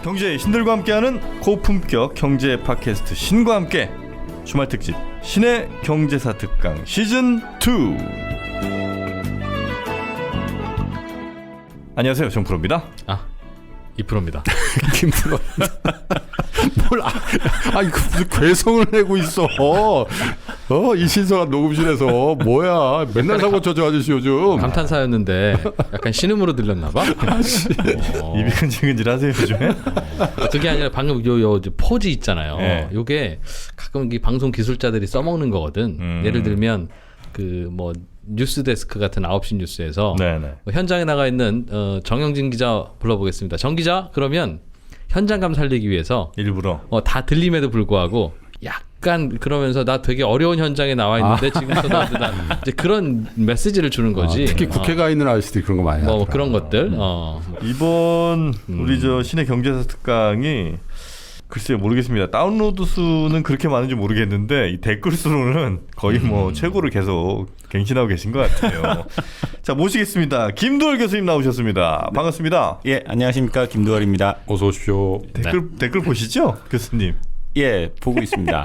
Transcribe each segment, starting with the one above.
경제의 신들과 함께하는 고품격 경제 팟캐스트 신과 함께 주말 특집 신의 경제사 특강 시즌 2. 안녕하세요, 정프로입니다. 이프로입니다. 김프로. 뭘 이거 무슨 괴성을 내고 있어. 이 신선한 녹음실에서 뭐야? 맨날 사고 쳐줘 아저씨 요즘. 감탄사였는데 약간 신음으로 들렸나봐. 입이 근질근질하세요 요즘에? 그게 아니라 방금 요 포즈 있잖아요. 네. 요게 가끔 이 방송 기술자들이 써먹는 거거든. 예를 들면 그 뭐 뉴스데스크 같은 9시 뉴스에서 뭐 현장에 나가 있는 정영진 기자 불러보겠습니다. 정 기자, 그러면 현장감 살리기 위해서 일부러 다 들림에도 불구하고 약간 그러면서 나 되게 어려운 현장에 나와 있는데 지금부터 나 이제 그런 메시지를 주는 거지. 특히 국회 가 있는 아저씨들이 그런 거 많이 하더라. 뭐 그런 것들. 이번 우리 저 신의 경제사 특강이 글쎄요, 모르겠습니다. 다운로드 수는 그렇게 많은지 모르겠는데 이 댓글 수로는 거의 뭐 최고를 계속 갱신하고 계신 것 같아요. 자, 모시겠습니다. 김두월 교수님 나오셨습니다. 반갑습니다. 예, 안녕하십니까, 김두월입니다. 어서 오십시오. 댓글 보시죠, 교수님? 예, 보고 있습니다.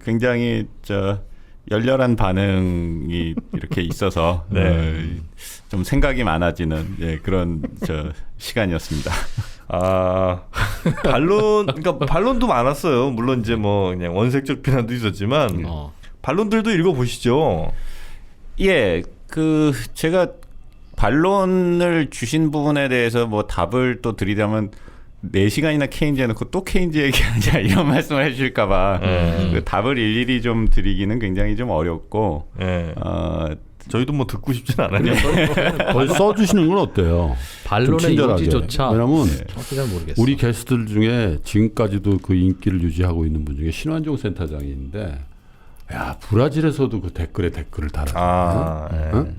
굉장히 열렬한 반응이 이렇게 있어서 좀 생각이 많아지는 그런 시간이었습니다. 반론도 많았어요. 물론 이제 뭐 그냥 원색적 비난도 있었지만 반론들도 읽어보시죠. 예, 제가 반론을 주신 부분에 대해서 뭐 답을 또 드리자면 4시간이나 케인즈 해놓고 또 케인즈 얘기하냐 이런 말씀을 해주실까봐 그 답을 일일이 좀 드리기는 굉장히 좀 어렵고 저희도 뭐 듣고 싶진 않아요. 거의 써주시는 건 어때요? 반론의 요지조차 왜냐면 잘 모르겠어. 우리 게스트들 중에 지금까지도 그 인기를 유지하고 있는 분 중에 신환종 센터장이 있는데, 야, 브라질에서도 그 댓글에 댓글을 달았거든요.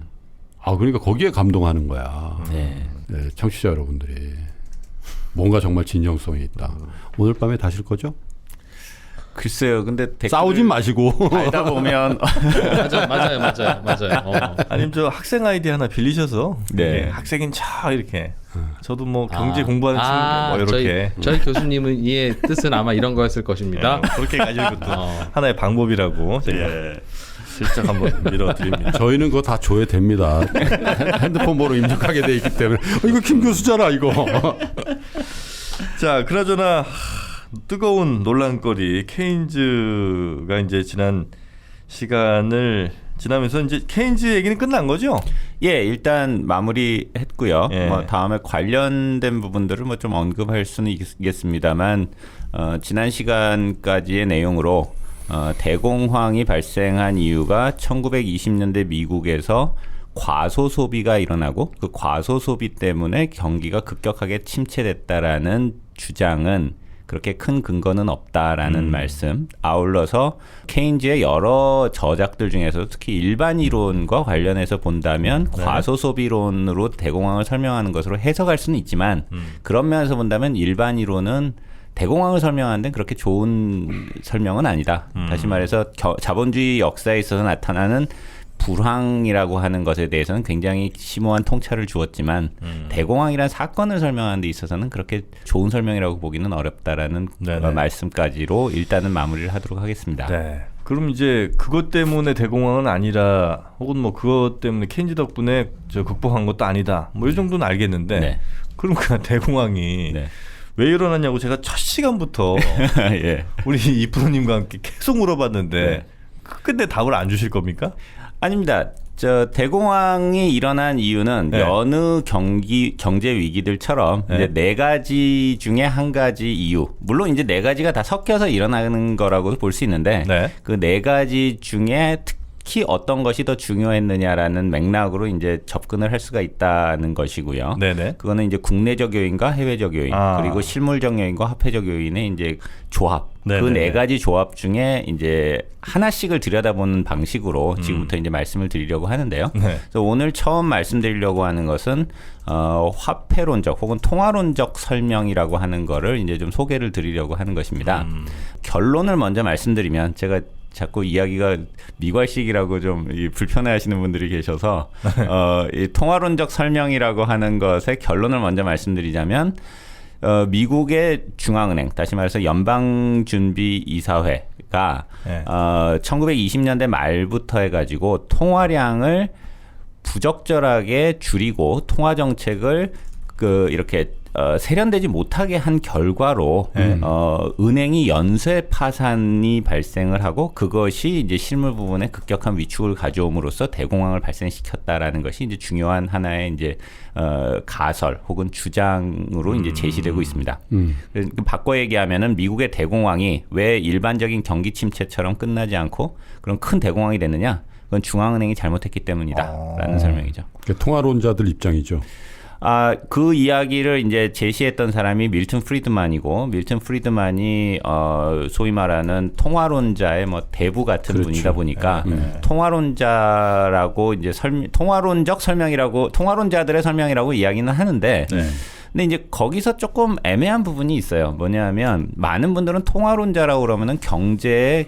그러니까 거기에 감동하는 거야. 네, 청취자 여러분들이 뭔가 정말 진정성이 있다. 오늘 밤에 다실 거죠? 글쎄요, 근데 싸우진 마시고 알다 보면 맞아요. 아니면 저 학생 아이디 하나 빌리셔서 학생인 척 이렇게 저도 뭐 경제 공부하는 친구 뭐 이렇게 저희 교수님은 이의 뜻은 아마 이런 거였을 것입니다. 그렇게 가지는 것도 하나의 방법이라고 제가 슬쩍 한번 밀어드립니다. 저희는 그거 다 조회됩니다. 핸드폰 번호 입력하게 돼 있기 때문에 이거 김 교수잖아 이거. 자, 그나저나 뜨거운 논란거리 케인즈가 이제 지난 시간을 지나면서 이제 케인즈 얘기는 끝난 거죠? 예, 일단 마무리했고요. 뭐 다음에 관련된 부분들을 뭐 좀 언급할 수는 있겠습니다만 지난 시간까지의 내용으로 대공황이 발생한 이유가 1920년대 미국에서 과소 소비가 일어나고 그 과소 소비 때문에 경기가 급격하게 침체됐다라는 주장은 그렇게 큰 근거는 없다라는 말씀. 아울러서 케인즈의 여러 저작들 중에서 특히 일반 이론과 관련해서 본다면 과소 소비론으로 대공황을 설명하는 것으로 해석할 수는 있지만 그런 면에서 본다면 일반 이론은 대공황을 설명하는 데는 그렇게 좋은 설명은 아니다. 다시 말해서 자본주의 역사에 있어서 나타나는 불황이라고 하는 것에 대해서는 굉장히 심오한 통찰을 주었지만 대공황이라는 사건을 설명하는 데 있어서는 그렇게 좋은 설명이라고 보기는 어렵다라는 말씀까지로 일단은 마무리를 하도록 하겠습니다. 네. 그럼 이제 그것 때문에 대공황은 아니라 혹은 뭐 그것 때문에 케인즈 덕분에 극복한 것도 아니다. 뭐 이 정도는 알겠는데 그럼 그 대공황이 왜 일어났냐고 제가 첫 시간부터 우리 이프로님과 함께 계속 물어봤는데 근데 답을 안 주실 겁니까? 아닙니다. 대공황이 일어난 이유는 여느 경제 위기들처럼 이제 4가지 중에 한 가지 이유. 물론 이제 4가지가 다 섞여서 일어나는 거라고도 볼 수 있는데 그 4가지 중에 특히 어떤 것이 더 중요했느냐라는 맥락으로 이제 접근을 할 수가 있다는 것이고요. 그거는 이제 국내적 요인과 해외적 요인 그리고 실물적 요인과 화폐적 요인의 이제 조합. 그 4가지 조합 중에 이제 하나씩을 들여다보는 방식으로 지금부터 이제 말씀을 드리려고 하는데요. 그래서 오늘 처음 말씀드리려고 하는 것은 화폐론적 혹은 통화론적 설명이라고 하는 거를 이제 좀 소개를 드리려고 하는 것입니다. 결론을 먼저 말씀드리면 제가 자꾸 이야기가 미괄식이라고 좀 불편해하시는 분들이 계셔서 이 통화론적 설명이라고 하는 것의 결론을 먼저 말씀드리자면 미국의 중앙은행, 다시 말해서 연방준비이사회가 1920년대 말부터 해가지고 통화량을 부적절하게 줄이고 통화 정책을 이렇게 세련되지 못하게 한 결과로 은행이 연쇄 파산이 발생을 하고 그것이 이제 실물 부분에 급격한 위축을 가져옴으로써 대공황을 발생시켰다라는 것이 이제 중요한 하나의 이제 가설 혹은 주장으로 이제 제시되고 있습니다. 그래서 바꿔 얘기하면은 미국의 대공황이 왜 일반적인 경기 침체처럼 끝나지 않고 그런 큰 대공황이 됐느냐? 그건 중앙은행이 잘못했기 때문이다라는 설명이죠. 통화론자들 입장이죠. 그 이야기를 이제 제시했던 사람이 밀턴 프리드만이고, 밀턴 프리드만이 소위 말하는 통화론자의 뭐 대부 같은 그렇죠. 분이다 보니까 통화론자라고 이제 통화론적 설명이라고, 통화론자들의 설명이라고 이야기는 하는데, 근데 이제 거기서 조금 애매한 부분이 있어요. 뭐냐면 많은 분들은 통화론자라고 그러면은 경제에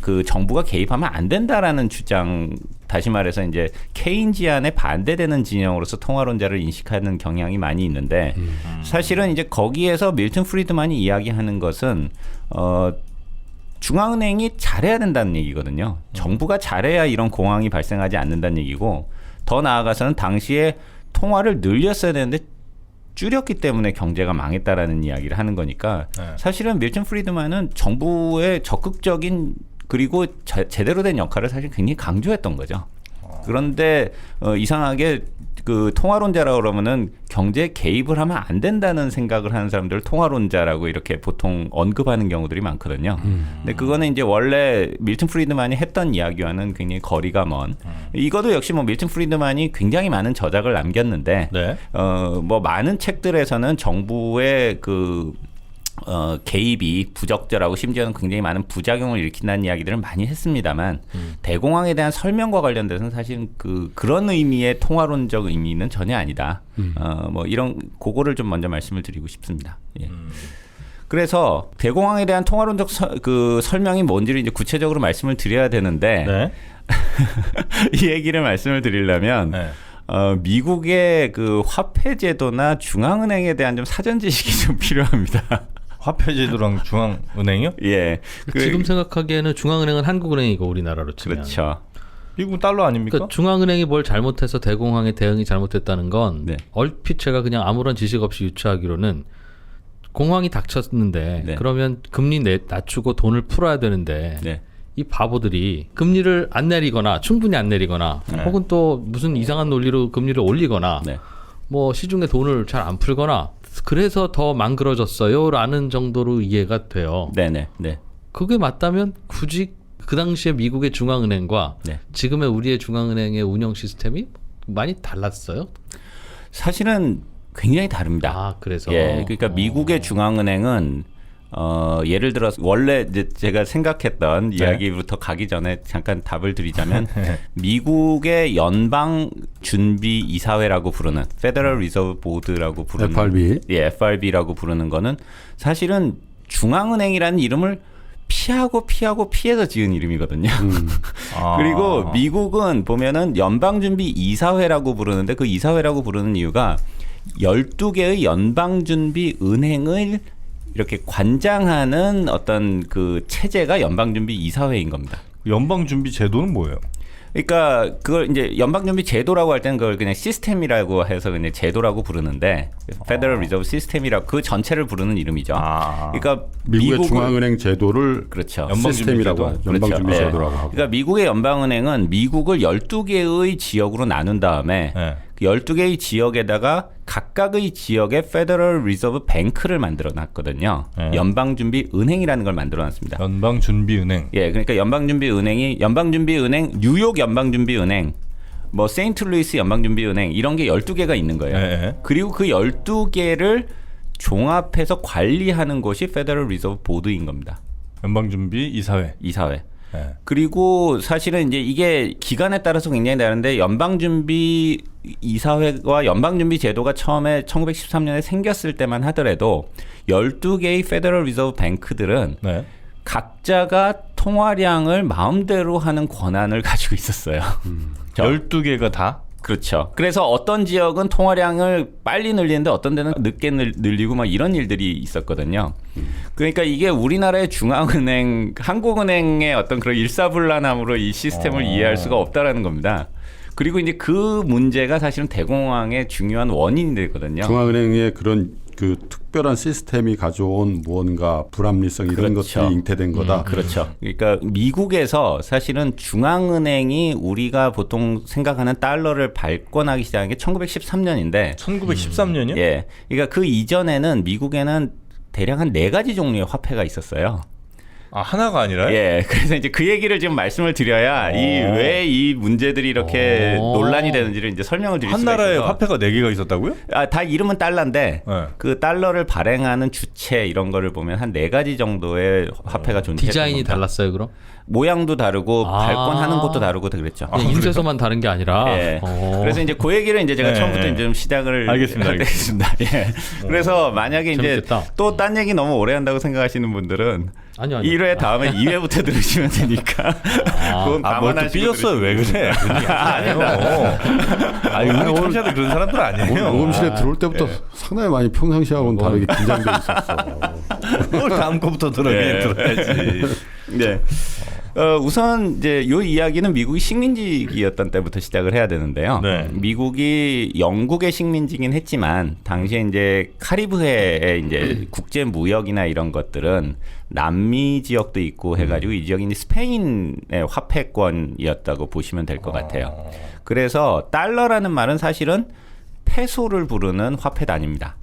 그 정부가 개입하면 안 된다라는 주장, 다시 말해서 이제 케인지안에 반대되는 진영으로서 통화론자를 인식하는 경향이 많이 있는데 사실은 이제 거기에서 밀턴 프리드만이 이야기하는 것은 중앙은행이 잘해야 된다는 얘기거든요. 정부가 잘해야 이런 공황이 발생하지 않는다는 얘기고, 더 나아가서는 당시에 통화를 늘렸어야 되는데 줄였기 때문에 경제가 망했다라는 이야기를 하는 거니까 사실은 밀턴 프리드만은 정부의 적극적인 그리고 제대로 된 역할을 사실 굉장히 강조했던 거죠. 그런데 이상하게 그 통화론자라고 그러면은 경제에 개입을 하면 안 된다는 생각을 하는 사람들을 통화론자라고 이렇게 보통 언급하는 경우들이 많거든요. 근데 그거는 이제 원래 밀턴 프리드만이 했던 이야기와는 굉장히 거리가 먼. 이것도 역시 뭐 밀턴 프리드만이 굉장히 많은 저작을 남겼는데 뭐 많은 책들에서는 정부의 그 개입이 부적절하고 심지어는 굉장히 많은 부작용을 일으킨다는 이야기들을 많이 했습니다만 대공황에 대한 설명과 관련돼서는 사실 그런 의미의 통화론적 의미는 전혀 아니다. 뭐 이런 그거를 좀 먼저 말씀을 드리고 싶습니다. 예. 그래서 대공황에 대한 통화론적 설명이 뭔지를 이제 구체적으로 말씀을 드려야 되는데 이 얘기를 말씀을 드리려면 미국의 그 화폐 제도나 중앙은행에 대한 좀 사전 지식이 좀 필요합니다. 화폐제도랑 중앙은행이요? 예. 지금 생각하기에는 중앙은행은 한국은행이고 우리나라로 치면. 그렇죠. 미국은 달러 아닙니까? 그러니까 중앙은행이 뭘 잘못해서 대공황의 대응이 잘못됐다는 건 얼핏 제가 그냥 아무런 지식 없이 유추하기로는 공황이 닥쳤는데 그러면 금리 낮추고 돈을 풀어야 되는데 이 바보들이 금리를 안 내리거나 충분히 안 내리거나 혹은 또 무슨 이상한 논리로 금리를 올리거나 뭐 시중에 돈을 잘 안 풀거나 그래서 더 망그러졌어요라는 정도로 이해가 돼요. 그게 맞다면 굳이 그 당시에 미국의 중앙은행과 지금의 우리의 중앙은행의 운영 시스템이 많이 달랐어요? 사실은 굉장히 다릅니다. 그래서 그러니까 미국의 중앙은행은 예를 들어서 원래 이제 제가 생각했던 이야기부터 가기 전에 잠깐 답을 드리자면 미국의 연방준비이사회라고 부르는 Federal Reserve Board라고 부르는 FRB, FRB라고 부르는 거는 사실은 중앙은행이라는 이름을 피해서 지은 이름이거든요. 그리고 미국은 보면은 연방준비이사회라고 부르는데 그 이사회라고 부르는 이유가 12개의 연방준비은행을 이렇게 관장하는 어떤 그 체제가 연방준비이사회인 겁니다. 연방준비제도는 뭐예요? 그러니까 그걸 이제 연방준비제도라고 할 때는 그걸 그냥 시스템이라고 해서 그냥 제도라고 부르는데 Federal Reserve System이라고 그 전체를 부르는 이름이죠. 그러니까 미국의 중앙은행 제도를 시스템이라고 연방준비제도라고 하고. 그러니까 미국의 연방은행은 미국을 12개의 지역으로 나눈 다음에 그 12개의 지역에다가 각각의 지역에 Federal Reserve Bank를 만들어 놨거든요. 연방준비은행이라는 걸 만들어 놨습니다. 연방준비은행. 그러니까 연방준비은행, 뉴욕 연방준비은행, 뭐 세인트루이스 연방준비은행 이런 게 12개가 있는 거예요. 그리고 그 12개를 종합해서 관리하는 것이 Federal Reserve Board인 겁니다. 연방준비이사회. 그리고 사실은 이제 이게 기간에 따라서 굉장히 다른데 연방준비이사회와 연방준비제도가 처음에 1913년에 생겼을 때만 하더라도 12개의 페더럴 리저브 뱅크들은 각자가 통화량을 마음대로 하는 권한을 가지고 있었어요. 12개가 다? 그렇죠. 그래서 어떤 지역은 통화량을 빨리 늘리는데 어떤 데는 늦게 늘리고 막 이런 일들이 있었거든요. 그러니까 이게 우리나라의 중앙은행, 한국은행의 어떤 그런 일사불란함으로 이 시스템을 이해할 수가 없다라는 겁니다. 그리고 이제 그 문제가 사실은 대공황의 중요한 원인이 되거든요. 중앙은행의 그런 그 특별한 시스템이 가져온 무언가 불합리성 이런 그렇죠. 것들이 잉태된 거다. 그렇죠. 그러니까 미국에서 사실은 중앙은행이 우리가 보통 생각하는 달러를 발권하기 시작한 게 1913년인데 1913년이요? 예. 그러니까 그 이전에는 미국에는 대략 한 4가지 종류의 화폐가 있었어요. 아, 하나가 아니라요? 예. 그래서 이제 그 얘기를 좀 말씀을 드려야 왜 이 문제들이 이렇게 논란이 되는지를 이제 설명을 드릴 한 수가 있어서. 나라에 화폐가 4개가 있었다고요? 아, 다 이름은 달러인데 네. 그 달러를 발행하는 주체 이런 거를 보면 한 4가지 정도의 화폐가 존재했던 디자인이 겁니다. 달랐어요, 그럼? 모양도 다르고 발권하는 곳도 다르고 그랬죠. 그냥 인쇄소만 다른 게 아니라. 예. 그래서 이제 그 얘기를 이제 제가 네. 처음부터 이제 좀 시작을 알겠습니다. 예. 그래서 만약에 이제 재밌겠다. 또 딴 얘기 너무 오래 한다고 생각하시는 분들은 아니요. 1회 다음에 2회부터 들으시면 되니까. 그건 뭘 또 감안하시고 삐졌어요? 왜 그래? 그런 얘기 아니에요. 아니, 우리 청취자들 그런 사람들 아니에요. 녹음실에 들어올 때부터 네. 상당히 많이 평상시하고는 다르게 긴장돼 있었어. 뭘 다음 거부터 들어야지. 네. 우선 이제 요 이야기는 미국이 식민지기였던 때부터 시작을 해야 되는데요. 네. 미국이 영국의 식민지긴 했지만 당시에 이제 카리브해의 이제 국제 무역이나 이런 것들은 남미 지역도 있고 해가지고 이 지역이 이제 스페인의 화폐권이었다고 보시면 될 것 같아요. 그래서 달러라는 말은 사실은 페소를 부르는 화폐 단위입니다.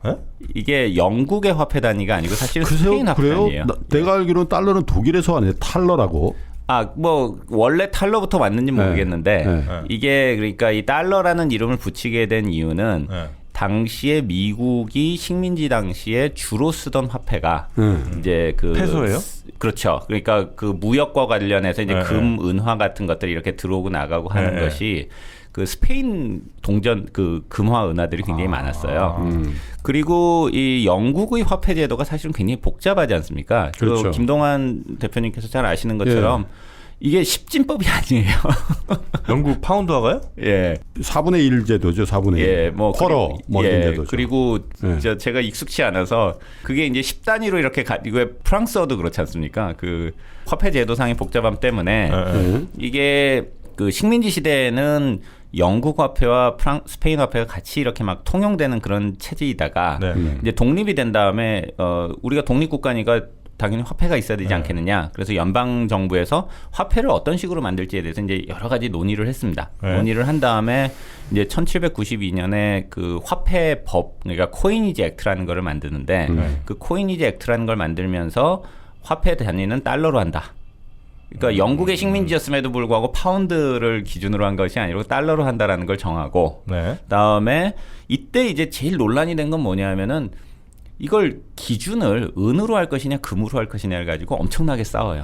에? 이게 영국의 화폐 단위가 아니고 사실은 스페인 화폐 그래요? 단위예요. 내가 알기로는 달러는 독일에서 왔는데 탈러라고. 아, 뭐 원래 탈러부터 왔는지 모르겠는데 네. 이게 그러니까 이 달러라는 이름을 붙이게 된 이유는 네. 당시에 미국이 식민지 당시에 주로 쓰던 화폐가 이제 그 페소예요? 그렇죠. 그러니까 그 무역과 관련해서 이제 네, 금, 은화 같은 것들이 이렇게 들어오고 나가고 하는 네, 것이 그 스페인 동전 그 금화 은화들이 굉장히 많았어요. 그리고 이 영국의 화폐 제도가 사실은 굉장히 복잡하지 않습니까? 그렇죠. 그 김동완 대표님께서 잘 아시는 것처럼 이게 십진법이 아니에요. 영국 파운드화가요? 예. 4분의 1 제도죠. 4분의 1. 예, 뭐 쿼러 뭐 이런 제도죠. 그리고 예. 제가 익숙치 않아서 그게 이제 10단위로 이렇게 이거 프랑스어도 그렇지 않습니까? 그 화폐 제도상의 복잡함 때문에 이게 그 식민지 시대에는 영국 화폐와 스페인 화폐가 같이 이렇게 막 통용되는 그런 체제이다가 이제 독립이 된 다음에 우리가 독립국가니까 당연히 화폐가 있어야 되지 않겠느냐. 그래서 연방 정부에서 화폐를 어떤 식으로 만들지에 대해서 이제 여러 가지 논의를 했습니다. 논의를 한 다음에 이제 1792년에 그 화폐법, 그러니까 코이니지 액트라는 거를 만드는데 그 코이니지 액트라는 걸 만들면서 화폐 단위는 달러로 한다. 그러니까 영국의 식민지였음에도 불구하고 파운드를 기준으로 한 것이 아니고 달러로 한다라는 걸 정하고 그다음에 이때 이제 제일 논란이 된 건 뭐냐면은 이걸 기준을 은으로 할 것이냐 금으로 할 것이냐를 가지고 엄청나게 싸워요.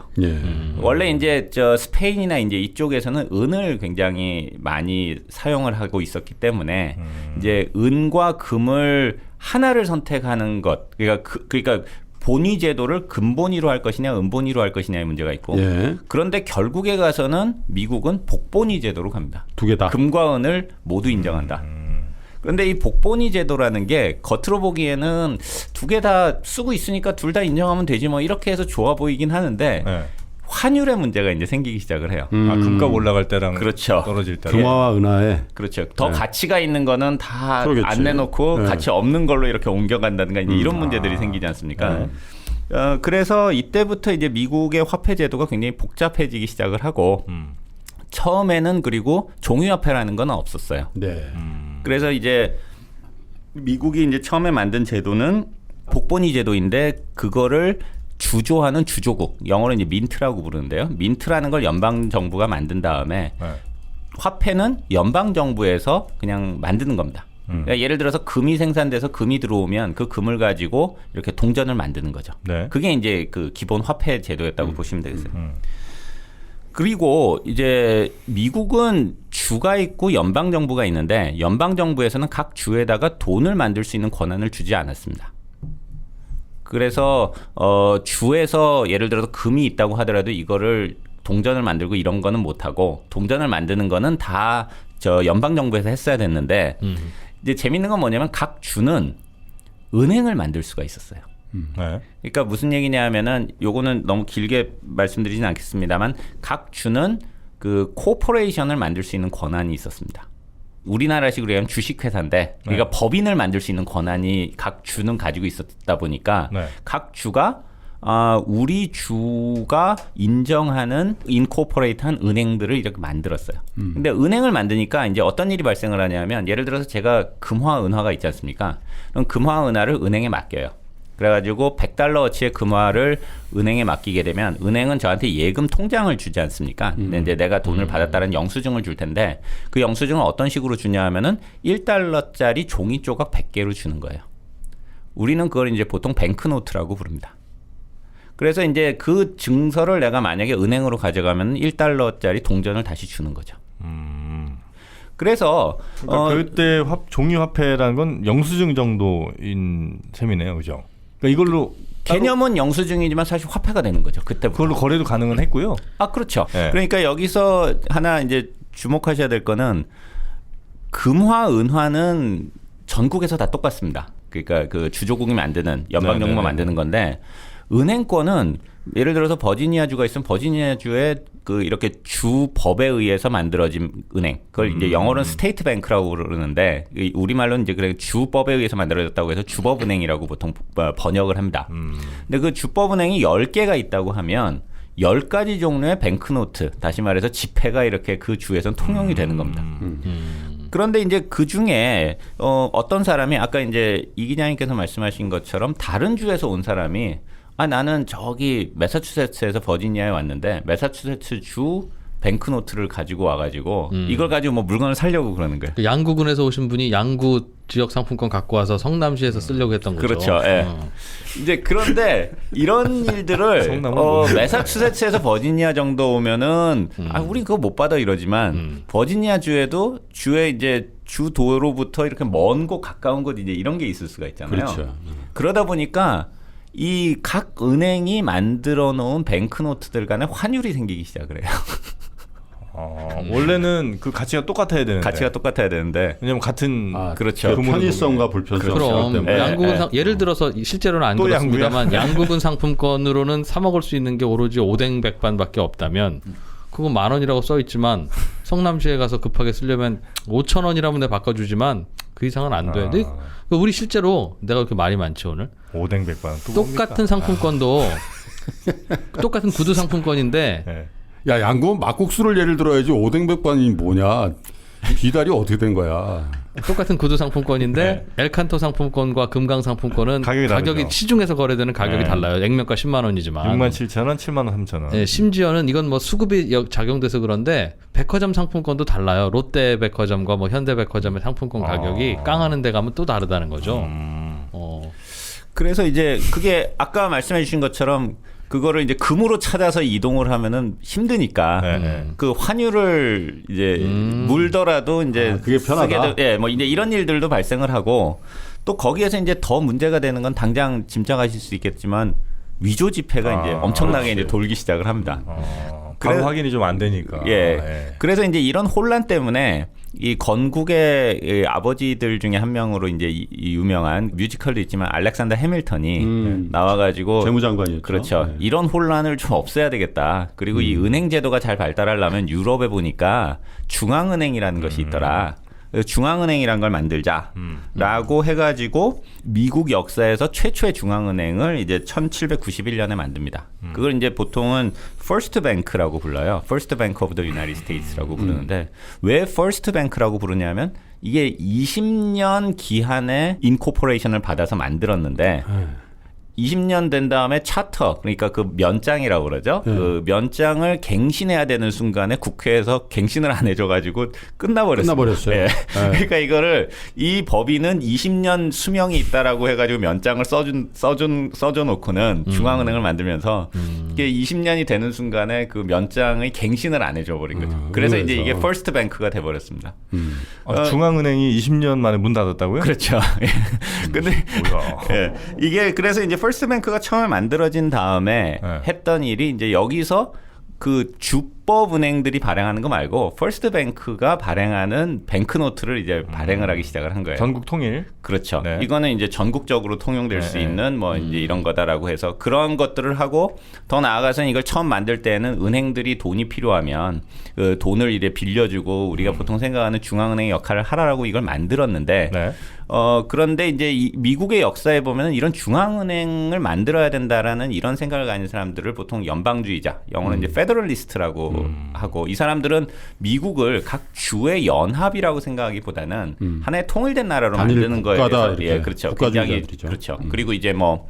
원래 이제 스페인이나 이제 이쪽에서는 은을 굉장히 많이 사용을 하고 있었기 때문에 이제 은과 금을 하나를 선택하는 것, 그러니까 본위 제도를 금본위로 할 것이냐 은본위로 할 것이냐의 문제가 있고 그런데 결국에 가서는 미국은 복본위 제도로 갑니다. 두 개 다. 금과 은을 모두 인정한다. 그런데 이 복본위 제도라는 게 겉으로 보기에는 두 개 다 쓰고 있으니까 둘 다 인정하면 되지 뭐 이렇게 해서 좋아 보이긴 하는데 환율의 문제가 이제 생기기 시작을 해요. 아, 금값 올라갈 때랑 그렇죠. 떨어질 때. 금화와 은하에. 그렇죠. 더 가치가 있는 거는 다 안 내놓고 네. 가치 없는 걸로 이렇게 옮겨간다든가 이제 이런 문제들이 생기지 않습니까? 그래서 이때부터 이제 미국의 화폐 제도가 굉장히 복잡해지기 시작을 하고 처음에는 그리고 종이화폐라는 건 없었어요. 그래서 이제 미국이 이제 처음에 만든 제도는 복본위 제도인데 그거를 주조하는 주조국, 영어로 이제 민트라고 부르는데요. 민트라는 걸 연방 정부가 만든 다음에 화폐는 연방 정부에서 그냥 만드는 겁니다. 그러니까 예를 들어서 금이 생산돼서 금이 들어오면 그 금을 가지고 이렇게 동전을 만드는 거죠. 그게 이제 그 기본 화폐 제도였다고 보시면 되겠어요. 그리고 이제 미국은 주가 있고 연방 정부가 있는데 연방 정부에서는 각 주에다가 돈을 만들 수 있는 권한을 주지 않았습니다. 그래서 주에서 예를 들어서 금이 있다고 하더라도 이거를 동전을 만들고 이런 거는 못 하고 동전을 만드는 거는 다 저 연방 정부에서 했어야 됐는데 이제 재밌는 건 뭐냐면 각 주는 은행을 만들 수가 있었어요. 네. 그러니까 무슨 얘기냐면은 요거는 너무 길게 말씀드리진 않겠습니다만 각 주는 그 코퍼레이션을 만들 수 있는 권한이 있었습니다. 우리나라식으로 하면 주식회사인데 우리가 법인을 만들 수 있는 권한이 각 주는 가지고 있었다 보니까 각 주가 우리 주가 인정하는 인코퍼레이트한 은행들을 이렇게 만들었어요. 근데 은행을 만드니까 이제 어떤 일이 발생을 하냐면 예를 들어서 제가 금화 은화가 있지 않습니까? 그럼 금화 은화를 은행에 맡겨요. 그래가지고 $100어치의 금화를 은행에 맡기게 되면 은행은 저한테 예금 통장을 주지 않습니까? 근데 이제 내가 돈을 받았다는 영수증을 줄 텐데 그 영수증을 어떤 식으로 주냐 하면은 $1짜리 종이 조각 100개로 주는 거예요. 우리는 그걸 이제 보통 뱅크노트라고 부릅니다. 그래서 이제 그 증서를 내가 만약에 은행으로 가져가면 $1짜리 동전을 다시 주는 거죠. 그래서 그러니까 그때 종이 화폐라는 건 영수증 정도인 셈이네요, 그죠? 그러니까 이걸로 개념은 영수증이지만 사실 화폐가 되는 거죠. 그때부터. 그걸로 거래도 가능은 했고요. 그렇죠. 네. 그러니까 여기서 하나 이제 주목하셔야 될 거는 금화, 은화는 전국에서 다 똑같습니다. 그러니까 그 주조국이 만드는 연방정부가 만드는 건데 은행권은 예를 들어서 버지니아주가 있으면 버지니아주의 그 이렇게 주 법에 의해서 만들어진 은행, 그걸 이제 영어로는 스테이트 뱅크라고 그러는데 우리말로는 이제 그래 주법에 의해서 만들어졌다고 해서 주법은행이라고 보통 번역을 합니다. 근데 그 주법은행이 10개가 있다고 하면 10가지 종류의 뱅크노트, 다시 말해서 지폐가 이렇게 그 주에선 통용이 되는 겁니다. 그런데 이제 그 중에 어떤 사람이 아까 이제 이 기자님께서 말씀하신 것처럼 다른 주에서 온 사람이 나는 저기 매사추세츠에서 버지니아에 왔는데 매사추세츠 주 뱅크노트를 가지고 와가지고 이걸 가지고 뭐 물건을 사려고 그러는 거예요. 양구군에서 오신 분이 양구 지역 상품권 갖고 와서 성남시에서 쓰려고 했던 거죠. 그렇죠. 예. 이제 그런데 이런 일들을 매사추세츠에서 버지니아 정도 오면은 우리 그거 못 받아 이러지만 버지니아 주에도 주에 이제 주 도로부터 이렇게 먼 곳 가까운 곳 이제 이런 게 있을 수가 있잖아요. 그렇죠. 그러다 보니까 이 각 은행이 만들어 놓은 뱅크노트들 간에 환율이 생기기 시작을 해요. 원래는 그 가치가 똑같아야 되는데. 가치가 똑같아야 되는데. 왜냐면 같은 그렇죠. 편의성과 불편성. 그럼 양국은 예를 들어서 실제로는 안 그렇습니다만 양국은 상품권으로는 사 먹을 수 있는 게 오로지 오뎅 백반밖에 없다면 그건 10,000원이라고 써 있지만 성남시에 가서 급하게 쓰려면 5,000원이라면 내가 바꿔주지만 그 이상은 안 돼. 근데 우리 실제로 내가 그렇게 말이 많지 오늘. 오뎅 백반. 똑같은 상품권도 똑같은 구두 상품권인데. 네. 야, 양구는 막국수를 예를 들어야지 오뎅백반이 뭐냐. 비달이 어떻게 된 거야. 똑같은 구두 상품권인데 엘칸토 상품권과 금강 상품권은 가격이 시중에서 거래되는 가격이 달라요. 액면가 10만 원이지만 67,000원, 70,000원, 3,000원. 네, 심지어는 이건 뭐 수급이 작용돼서 그런데 백화점 상품권도 달라요. 롯데백화점과 뭐 현대백화점의 상품권 가격이 깡하는 데 가면 또 다르다는 거죠. 그래서 이제 그게 아까 말씀해 주신 것처럼 그거를 이제 금으로 찾아서 이동을 하면은 힘드니까 그 환율을 이제 물더라도 이제 그게 편하다. 뭐 이제 이런 일들도 발생을 하고 또 거기에서 이제 더 문제가 되는 건 당장 짐작하실 수 있겠지만 위조 지폐가 이제 엄청나게 이제 돌기 시작을 합니다. 바로 확인이 좀 안 되니까. 그래서 이제 이런 혼란 때문에 이 건국의 아버지들 중에 한 명으로 이제 이 유명한 뮤지컬도 있지만 알렉산더 해밀턴이 나와가지고 재무장관이었죠. 그렇죠. 이런 혼란을 좀 없애야 되겠다. 그리고 이 은행 제도가 잘 발달하려면 유럽에 보니까 중앙은행이라는 것이 있더라. 중앙은행이란 걸 만들자라고 해가지고 미국 역사에서 최초의 중앙은행을 이제 1791년에 만듭니다. 그걸 이제 보통은 First Bank라고 불러요. First Bank of the United States라고 부르는데 왜 First Bank라고 부르냐면 이게 20년 기한의 인코퍼레이션을 받아서 만들었는데 20년 된 다음에 차터, 그러니까 그 면장이라고 그러죠. 그 면장을 갱신해야 되는 순간에 국회에서 갱신을 안 해줘가지고 끝나버렸어요. 그러니까 이거를 이 법인은 20년 수명이 있다라고 해가지고 면장을 써줘놓고는 중앙은행을 만들면서 이게 20년이 되는 순간에 그 면장의 갱신을 안 해줘버린 거죠. 그래서 이제 이게 퍼스트 뱅크가 돼버렸습니다. 중앙은행이 20년 만에 문 닫았다고요? 그렇죠. 근데 뭐야? 이게 그래서 이제 퍼스트뱅크가 처음에 만들어진 다음에 했던 일이 이제 여기서 그 주법 은행들이 발행하는 거 말고 퍼스트뱅크가 발행하는 뱅크노트를 이제 발행을 하기 시작을 한 거예요. 전국 통일. 그렇죠. 네. 이거는 이제 전국적으로 통용될 수 있는 뭐 이제 이런 거다라고 해서 그런 것들을 하고 더 나아가서는 이걸 처음 만들 때는 은행들이 돈이 필요하면 그 돈을 이제 빌려주고 우리가 보통 생각하는 중앙은행의 역할을 하라고 이걸 만들었는데 네. 그런데 이제 이 미국의 역사에 보면은 이런 중앙은행을 만들어야 된다라는 이런 생각을 가진 사람들을 보통 연방주의자, 영어로 이제 페더럴리스트라고 하고 이 사람들은 미국을 각 주의 연합이라고 생각하기보다는 하나의 통일된 나라로 만드는 거에 대해서 예, 그렇죠. 굉장히 그렇죠. 그리고 이제 뭐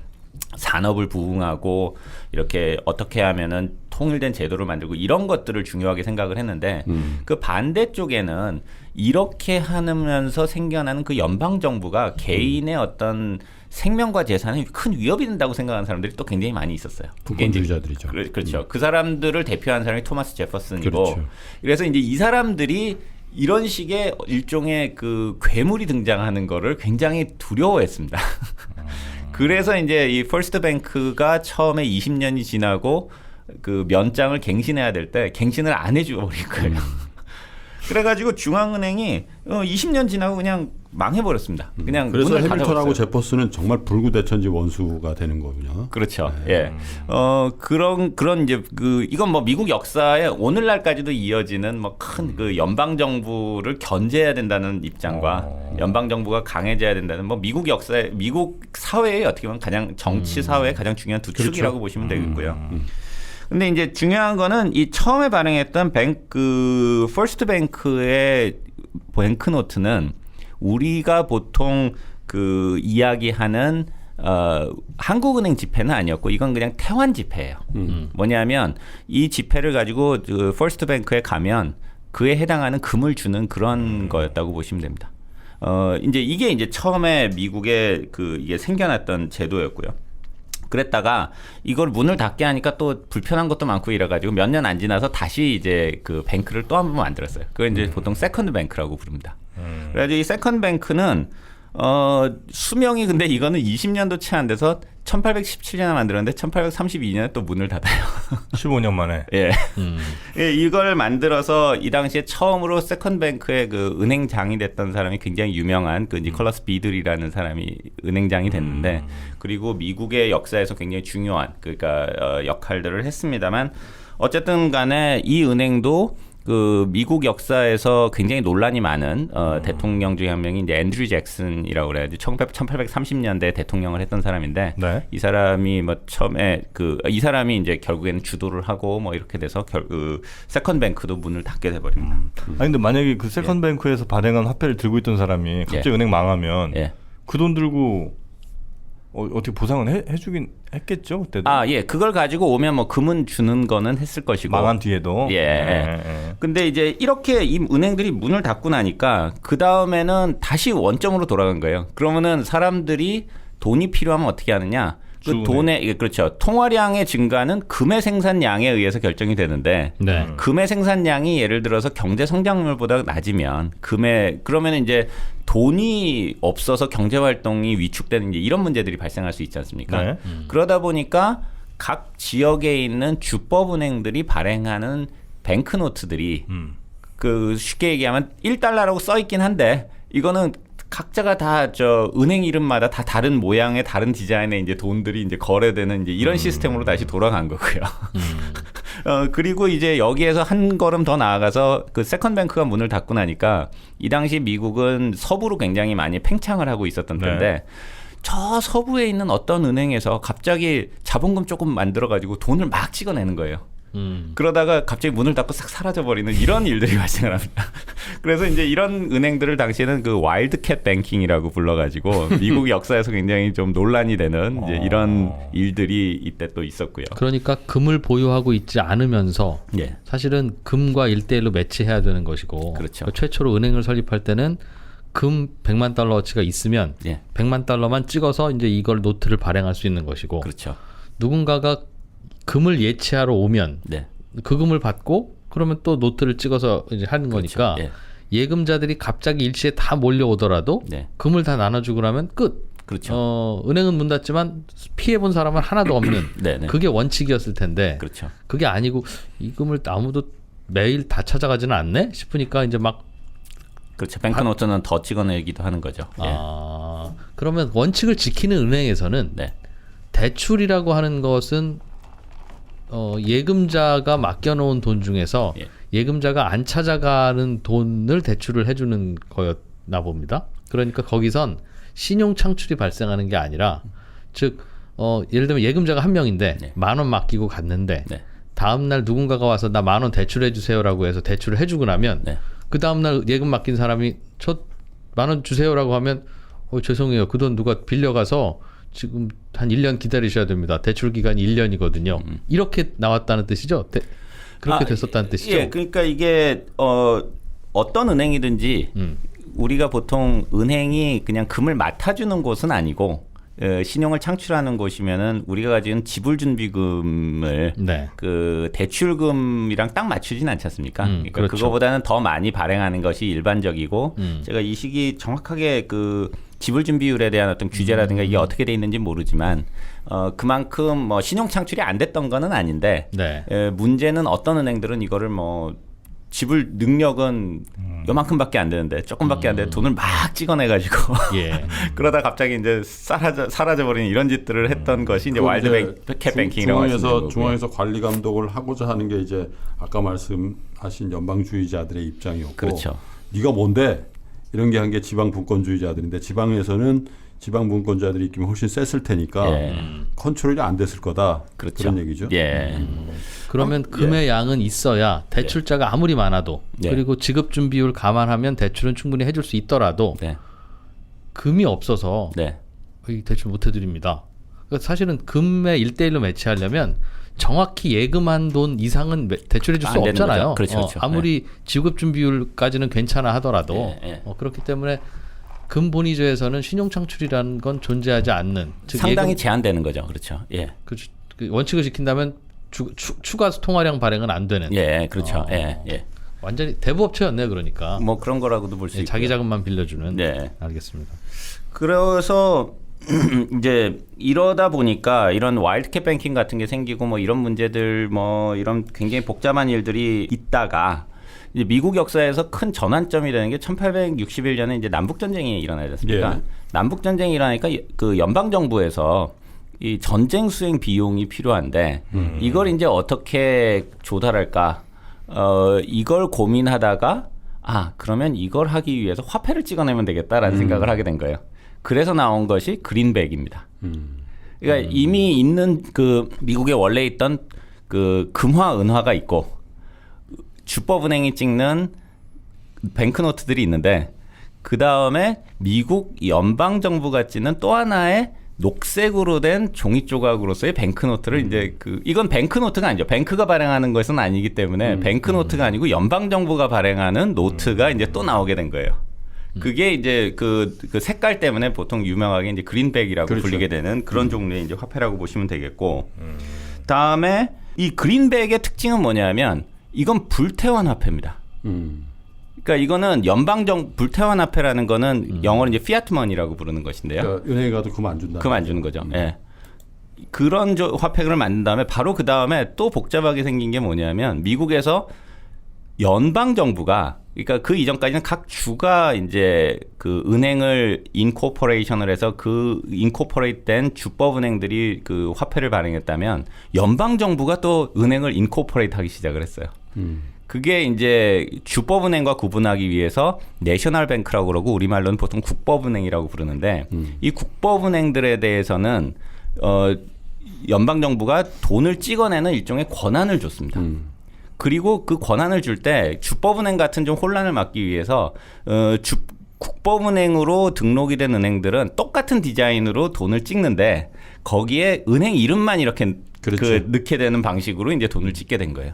산업을 부흥하고 이렇게 어떻게 하면은 통일된 제도를 만들고 이런 것들을 중요하게 생각을 했는데 그 반대쪽에는 이렇게 하면서 생겨나는 그 연방 정부가 개인의 어떤 생명과 재산에 큰 위협이 된다고 생각하는 사람들이 또 굉장히 많이 있었어요. 국권주의자들이죠. 그렇죠. 그 사람들을 대표하는 사람이 토마스 제퍼슨이고 그렇죠. 그래서 이제 이 사람들이 이런 식의 일종의 그 괴물이 등장하는 거를 굉장히 두려워했습니다. 그래서 이제 이 퍼스트뱅크가 처음에 20년이 지나고 그 면장을 갱신해야 될 때 갱신을 안 해줘 버린 거예요. 그래가지고 중앙은행이 20년 지나고 그냥 망해버렸습니다. 그냥 그래서 문을 해밀턴하고 닫아버렸어요. 제퍼슨은 정말 불구대천지 원수가 되는 거군요. 그렇죠. 예. 그런 이제 이건 뭐 미국 역사에 오늘날까지도 이어지는 뭐 큰 그 연방 정부를 견제해야 된다는 입장과 연방 정부가 강해져야 된다는 뭐 미국 역사에 미국 사회의 어떻게 보면 가장 정치 사회의 가장 중요한 두 축이라고 보시면 되겠고요. 근데 이제 중요한 거는 이 처음에 발행했던 퍼스트뱅크의 뱅크노트는 우리가 보통 그 이야기하는 한국은행 지폐는 아니었고 이건 그냥 태환 지폐예요. 뭐냐면 이 지폐를 가지고 그 퍼스트뱅크에 가면 그에 해당하는 금을 주는 그런 거였다고 보시면 됩니다. 이제 이게 이제 처음에 미국에 이게 생겨났던 제도였고요. 그랬다가 이걸 문을 닫게 하니까 또 불편한 것도 많고 이래가지고 몇 년 안 지나서 다시 이제 그 뱅크를 또 한 번 만들었어요. 그걸 이제 보통 세컨드 뱅크라고 부릅니다. 그래가지고 이 세컨드 뱅크는 수명이 근데 이거는 20년도 채 안 돼서 1817년에 만들었는데 1832년에 또 문을 닫아요. 15년 만에. 예. 예, 이걸 만들어서 이 당시에 처음으로 세컨뱅크의 그 은행장이 됐던 사람이 굉장히 유명한 그 니콜라스 비들이라는 사람이 은행장이 됐는데 그리고 미국의 역사에서 굉장히 중요한 그러니까 역할들을 했습니다만 어쨌든 간에 이 은행도 그 미국 역사에서 굉장히 논란이 많은 대통령 중에 한 명이 이제 앤드류 잭슨이라고 그래야지 1830년대 대통령을 했던 사람인데 네. 이 사람이 뭐 처음에 이 사람이 이제 결국에는 주도를 하고 뭐 이렇게 돼서 세컨뱅크도 문을 닫게 돼버립니다. 아니 근데 만약에 그 세컨뱅크에서 발행한 화폐를 들고 있던 사람이 갑자기 은행 망하면 그 돈 들고 어떻게 보상은 해주긴 했겠죠 그때도. 예, 그걸 가지고 오면 뭐 금은 주는 거는 했을 것이고 망한 뒤에도. 근데 이제 이렇게 이 은행들이 문을 닫고 나니까 그 다음에는 다시 원점으로 돌아간 거예요. 그러면은 사람들이 돈이 필요하면 어떻게 하느냐? 그 돈의 그렇죠. 통화량의 증가는 금의 생산량에 의해서 결정이 되는데 금의 생산량이 예를 들어서 경제 성장률보다 낮으면 그러면 이제 돈이 없어서 경제 활동이 위축되는 이제 이런 문제들이 발생할 수 있지 않습니까? 그러다 보니까 각 지역에 있는 주법은행들이 발행하는 뱅크노트들이 그 쉽게 얘기하면 1달러라고 써 있긴 한데 이거는 각자가 다 은행 이름마다 다 다른 모양의 다른 디자인의 이제 돈들이 이제 거래되는 이제 이런 시스템으로 다시 돌아간 거고요. 그리고 이제 여기에서 한 걸음 더 나아가서 그 세컨뱅크가 문을 닫고 나니까 이 당시 미국은 서부로 굉장히 많이 팽창을 하고 있었던 때인데 저 서부에 있는 어떤 은행에서 갑자기 자본금 조금 만들어가지고 돈을 막 찍어내는 거예요. 그러다가 갑자기 문을 닫고 싹 사라져버리는 이런 일들이 발생을 합니다. 그래서 이제 이런 은행들을 당시에는 그 와일드캣 뱅킹이라고 불러가지고 미국 역사에서 굉장히 좀 논란이 되는 이제 이런 일들이 이때 또 있었고요. 그러니까 금을 보유하고 있지 않으면서 사실은 금과 1대1로 매치해야 되는 것이고 그렇죠. 최초로 은행을 설립할 때는 금 100만 달러어치가 있으면 100만 달러만 찍어서 이제 이걸 노트를 발행할 수 있는 것이고 그렇죠. 누군가가 금을 예치하러 오면 그 금을 받고 그러면 또 노트를 찍어서 이제 하는 거니까 예금자들이 갑자기 일시에 다 몰려오더라도 금을 다 나눠주고 나면 끝. 그렇죠. 은행은 문 닫지만 피해 본 사람은 하나도 없는 그게 원칙이었을 텐데 그렇죠. 그게 아니고 이금을 아무도 매일 다 찾아가지는 않네 싶으니까 이제 막 그렇죠. 뱅크노트는 더 찍어내기도 하는 거죠. 그러면 원칙을 지키는 은행에서는 대출이라고 하는 것은 예금자가 맡겨놓은 돈 중에서 예금자가 안 찾아가는 돈을 대출을 해주는 거였나 봅니다. 그러니까 거기선 신용 창출이 발생하는 게 아니라 즉 예를 들면 예금자가 한 명인데 10,000원 맡기고 갔는데 다음 날 누군가가 와서 나 10,000원 대출해 주세요라고 해서 대출을 해주고 나면 그 다음 날 예금 맡긴 사람이 저 10,000원 주세요라고 하면 죄송해요. 그 돈 누가 빌려가서 지금 한 1년 기다리셔야 됩니다. 대출 기간이 1년이거든요. 이렇게 나왔다는 뜻이죠? 그렇게 됐었다는 뜻이죠? 예, 그러니까 이게 어떤 은행이든지 우리가 보통 은행이 그냥 금을 맡아주는 곳은 아니고 신용을 창출하는 곳이면은 우리가 가진 지불준비금을 그 대출금이랑 딱 맞추진 않지 않습니까? 그러니까 그렇죠. 그거보다는 더 많이 발행하는 것이 일반적이고 제가 이 시기 정확하게 그 지불준비율에 대한 어떤 규제라든가 이게 어떻게 돼 있는지 모르지만 그만큼 뭐 신용 창출이 안 됐던 거는 아닌데 문제는 어떤 은행들은 이거를 뭐 지불 능력은 요만큼밖에 안 되는데 조금밖에 안 되는데 돈을 막 찍어내가지고 그러다 갑자기 이제 사라져버리는 이런 짓들을 했던 것이 이제 와일드 캡뱅킹이라고 하시는 거고요. 중앙에서 관리 감독을 하고자 하는 게 이제 아까 말씀하신 연방주의자들의 입장이었고 그렇죠. 네가 뭔데 이런 게 한 게 지방 분권주의자들인데 지방에서는 지방 분권자들이 있기면 훨씬 셌을 테니까 컨트롤이 안 됐을 거다. 그런 얘기죠. 그러면 금의 양은 있어야 대출자가 아무리 많아도 그리고 지급 준비율 감안하면 대출은 충분히 해줄 수 있더라도 금이 없어서 대출 못 해드립니다. 그러니까 사실은 금에 1:1로 매치하려면 정확히 예금한 돈 이상은 대출해 줄 수 없잖아요. 그렇죠. 아무리 지급 준비율까지는 괜찮아 하더라도 그렇기 때문에 금 본위제에서는 신용 창출이라는 건 존재하지 않는 즉 상당히 제한되는 거죠. 그렇죠. 그 원칙을 지킨다면 추가 통화량 발행은 안 되는. 그렇죠. 완전히 대부업체였네 그러니까. 뭐 그런 거라고도 볼 수 있고. 자기 자금만 빌려주는. 알겠습니다. 그래서 이제 이러다 보니까 이런 와일드캣 뱅킹 같은 게 생기고 뭐 이런 문제들 뭐 이런 굉장히 복잡한 일들이 있다가 이제 미국 역사에서 큰 전환점이 되는 게 1861년에 이제 남북 전쟁이 일어나지 않습니까? 남북 전쟁이 일어나니까 그 연방 정부에서 이 전쟁 수행 비용이 필요한데 이걸 이제 어떻게 조달할까? 이걸 고민하다가 그러면 이걸 하기 위해서 화폐를 찍어내면 되겠다라는 생각을 하게 된 거예요. 그래서 나온 것이 그린백입니다. 그러니까 이미 있는 그 미국에 원래 있던 그 금화, 은화가 있고 주법은행이 찍는 뱅크노트들이 있는데 그 다음에 미국 연방 정부가 찍는 또 하나의 녹색으로 된 종이 조각으로서의 뱅크노트를 이제 이건 뱅크노트가 아니죠. 뱅크가 발행하는 것은 아니기 때문에 뱅크노트가 아니고 연방 정부가 발행하는 노트가 이제 또 나오게 된 거예요. 그게 이제 그 색깔 때문에 보통 유명하게 이제 그린백이라고 불리게 되는 그런 종류의 이제 화폐라고 보시면 되겠고. 다음에 이 그린백의 특징은 뭐냐면 이건 불태환 화폐입니다. 그러니까 이거는 불태환 화폐라는 거는 영어로 이제 피아트머니라고 부르는 것인데요. 그러니까 은행에 가도 금 안 준다. 금 안 주는 거죠. 그런 화폐를 만든 다음에 바로 그 다음에 또 복잡하게 생긴 게 뭐냐면 미국에서 연방 정부가 그러니까 그 이전까지는 각 주가 이제 그 은행을 인코퍼레이션을 해서 그 인코퍼레이트된 주법 은행들이 그 화폐를 발행했다면 연방 정부가 또 은행을 인코퍼레이트하기 시작을 했어요. 그게 이제 주법은행과 구분하기 위해서 내셔널뱅크라고 그러고 우리말로는 보통 국법은행이라고 부르는데 이 국법은행들에 대해서는 연방 정부가 돈을 찍어내는 일종의 권한을 줬습니다. 그리고 그 권한을 줄 때 주법은행 같은 좀 혼란을 막기 위해서 국법은행으로 등록이 된 은행들은 똑같은 디자인으로 돈을 찍는데 거기에 은행 이름만 이렇게 넣게 되는 방식으로 이제 돈을 찍게 된 거예요.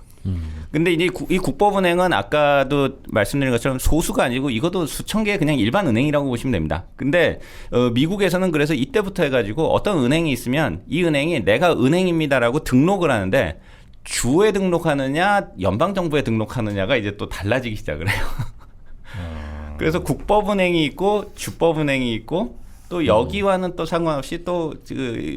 근데 이제 이 국법은행은 아까도 말씀드린 것처럼 소수가 아니고 이것도 수천 개의 그냥 일반 은행이라고 보시면 됩니다. 근데 미국에서는 그래서 이때부터 해가지고 어떤 은행이 있으면 이 은행이 내가 은행입니다라고 등록을 하는데 주에 등록하느냐 연방정부에 등록하느냐가 이제 또 달라지기 시작을 해요. 그래서 국법은행이 있고 주법은행이 있고 또 여기와는 또 상관없이 또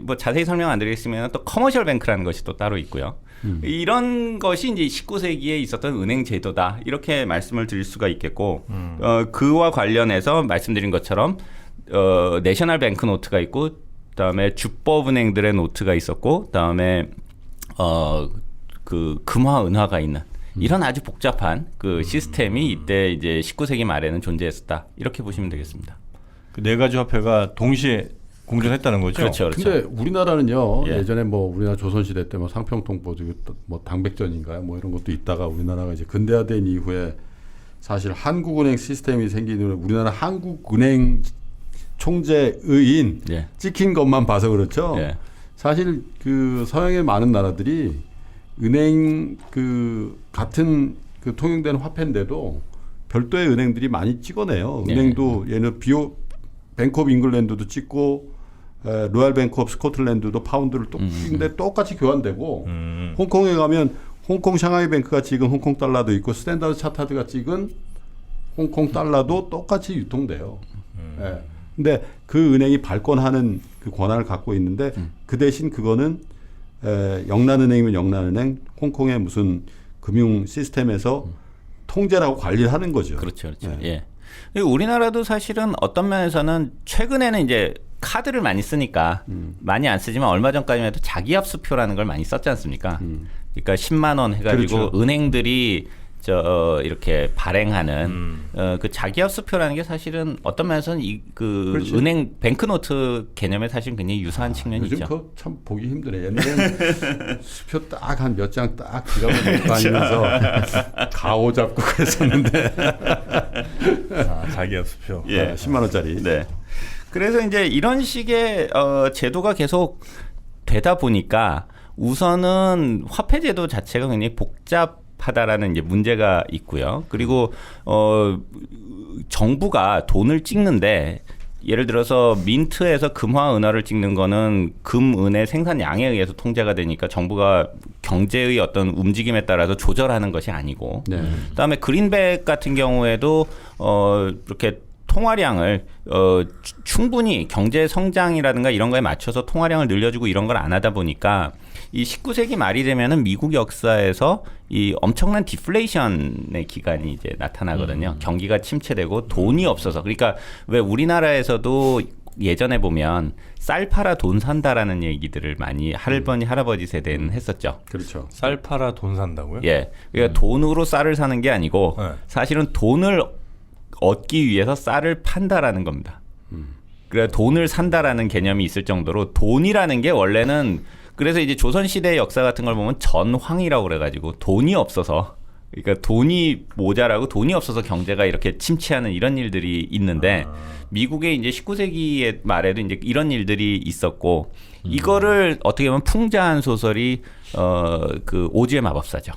뭐 자세히 설명 안 드리겠으면 또 커머셜 뱅크라는 것이 또 따로 있고요. 이런 것이 이제 19세기에 있었던 은행 제도다 이렇게 말씀을 드릴 수가 있겠고 그와 관련해서 말씀드린 것처럼 내셔널 뱅크 노트가 있고 그다음에 주법은행들의 노트가 있었고 그다음에 그 금화 은화가 있는 이런 아주 복잡한 그 시스템이 이때 이제 19세기 말에는 존재했었다 이렇게 보시면 되겠습니다. 그 네 가지 화폐가 동시에 공존했다는 거죠. 그렇죠, 그렇죠. 근데 우리나라는요 예전에 뭐 우리나라 조선시대 때 뭐 상평통보 뭐 당백전인가요 뭐 이런 것도 있다가 우리나라가 이제 근대화된 이후에 사실 한국은행 시스템이 생긴 후에 우리나라 한국은행 총재의인 예. 찍힌 것만 봐서 그렇죠. 예. 사실 그 서양의 많은 나라들이 은행 그 같은 그 통용된 화폐인데도 별도의 은행들이 많이 찍어내요. 은행도 얘는 뱅크 오브 잉글랜드도 찍고 로얄 뱅크 오브 스코틀랜드도 파운드를 근데 똑같이 교환되고 홍콩에 가면 홍콩 샹하이 뱅크가 찍은 홍콩 달러도 있고 스탠다드 차타드가 찍은 홍콩 달러도 똑같이 유통돼요. 예. 근데 그 은행이 발권하는 그 권한을 갖고 있는데 그 대신 그거는 영란은행이면 영란은행, 홍콩의 무슨 금융 시스템에서 통제하고 관리를 하는 거죠. 그렇죠, 그렇죠. 예. 우리나라도 사실은 어떤 면에서는 최근에는 이제 카드를 많이 쓰니까 많이 안 쓰지만 얼마 전까지만 해도 자기압수표라는 걸 많이 썼지 않습니까? 그러니까 10만 원 해가지고 그렇죠. 은행들이 이렇게 발행하는 그 자기압수표라는 게 사실은 어떤 면에서는 그 그렇죠. 은행 뱅크노트 개념에 사실 굉장히 유사한 측면이 요즘 있죠. 그거 참 보기 힘드네. 옛날에는 수표 딱 한 몇 장 딱 지갑에 넣고 다니면서 가오 잡고 그랬었는데 자기압수표. 예. 10만 원짜리. 네. 그래서 이제 이런 식의 제도가 계속 되다 보니까 우선은 화폐 제도 자체가 굉장히 복잡하다라는 이제 문제가 있고요. 그리고 정부가 돈을 찍는데 예를 들어서 민트에서 금화 은화를 찍는 거는 금은의 생산량에 의해서 통제가 되니까 정부가 경제의 어떤 움직임에 따라서 조절하는 것이 아니고 그다음에 그린백 같은 경우에도 이렇게 통화량을 충분히 경제 성장이라든가 이런 거에 맞춰서 통화량을 늘려주고 이런 걸 안 하다 보니까 이 19세기 말이 되면은 미국 역사에서 이 엄청난 디플레이션의 기간이 이제 나타나거든요. 경기가 침체되고 돈이 없어서. 그러니까 왜 우리나라에서도 예전에 보면 쌀 팔아 돈 산다라는 얘기들을 많이 할아버지 세대는 했었죠. 그렇죠. 쌀 팔아 돈 산다고요? 예. 그러니까 돈으로 쌀을 사는 게 아니고 사실은 돈을 얻기 위해서 쌀을 판다라는 겁니다. 그래 돈을 산다라는 개념이 있을 정도로 돈이라는 게 원래는 그래서 이제 조선시대의 역사 같은 걸 보면 전황이라고 그래가지고 돈이 없어서 그러니까 돈이 모자라고 돈이 없어서 경제가 이렇게 침체하는 이런 일들이 있는데 미국의 이제 19세기 말에도 이제 이런 일들이 있었고 이거를 어떻게 보면 풍자한 소설이 그 오즈의 마법사죠.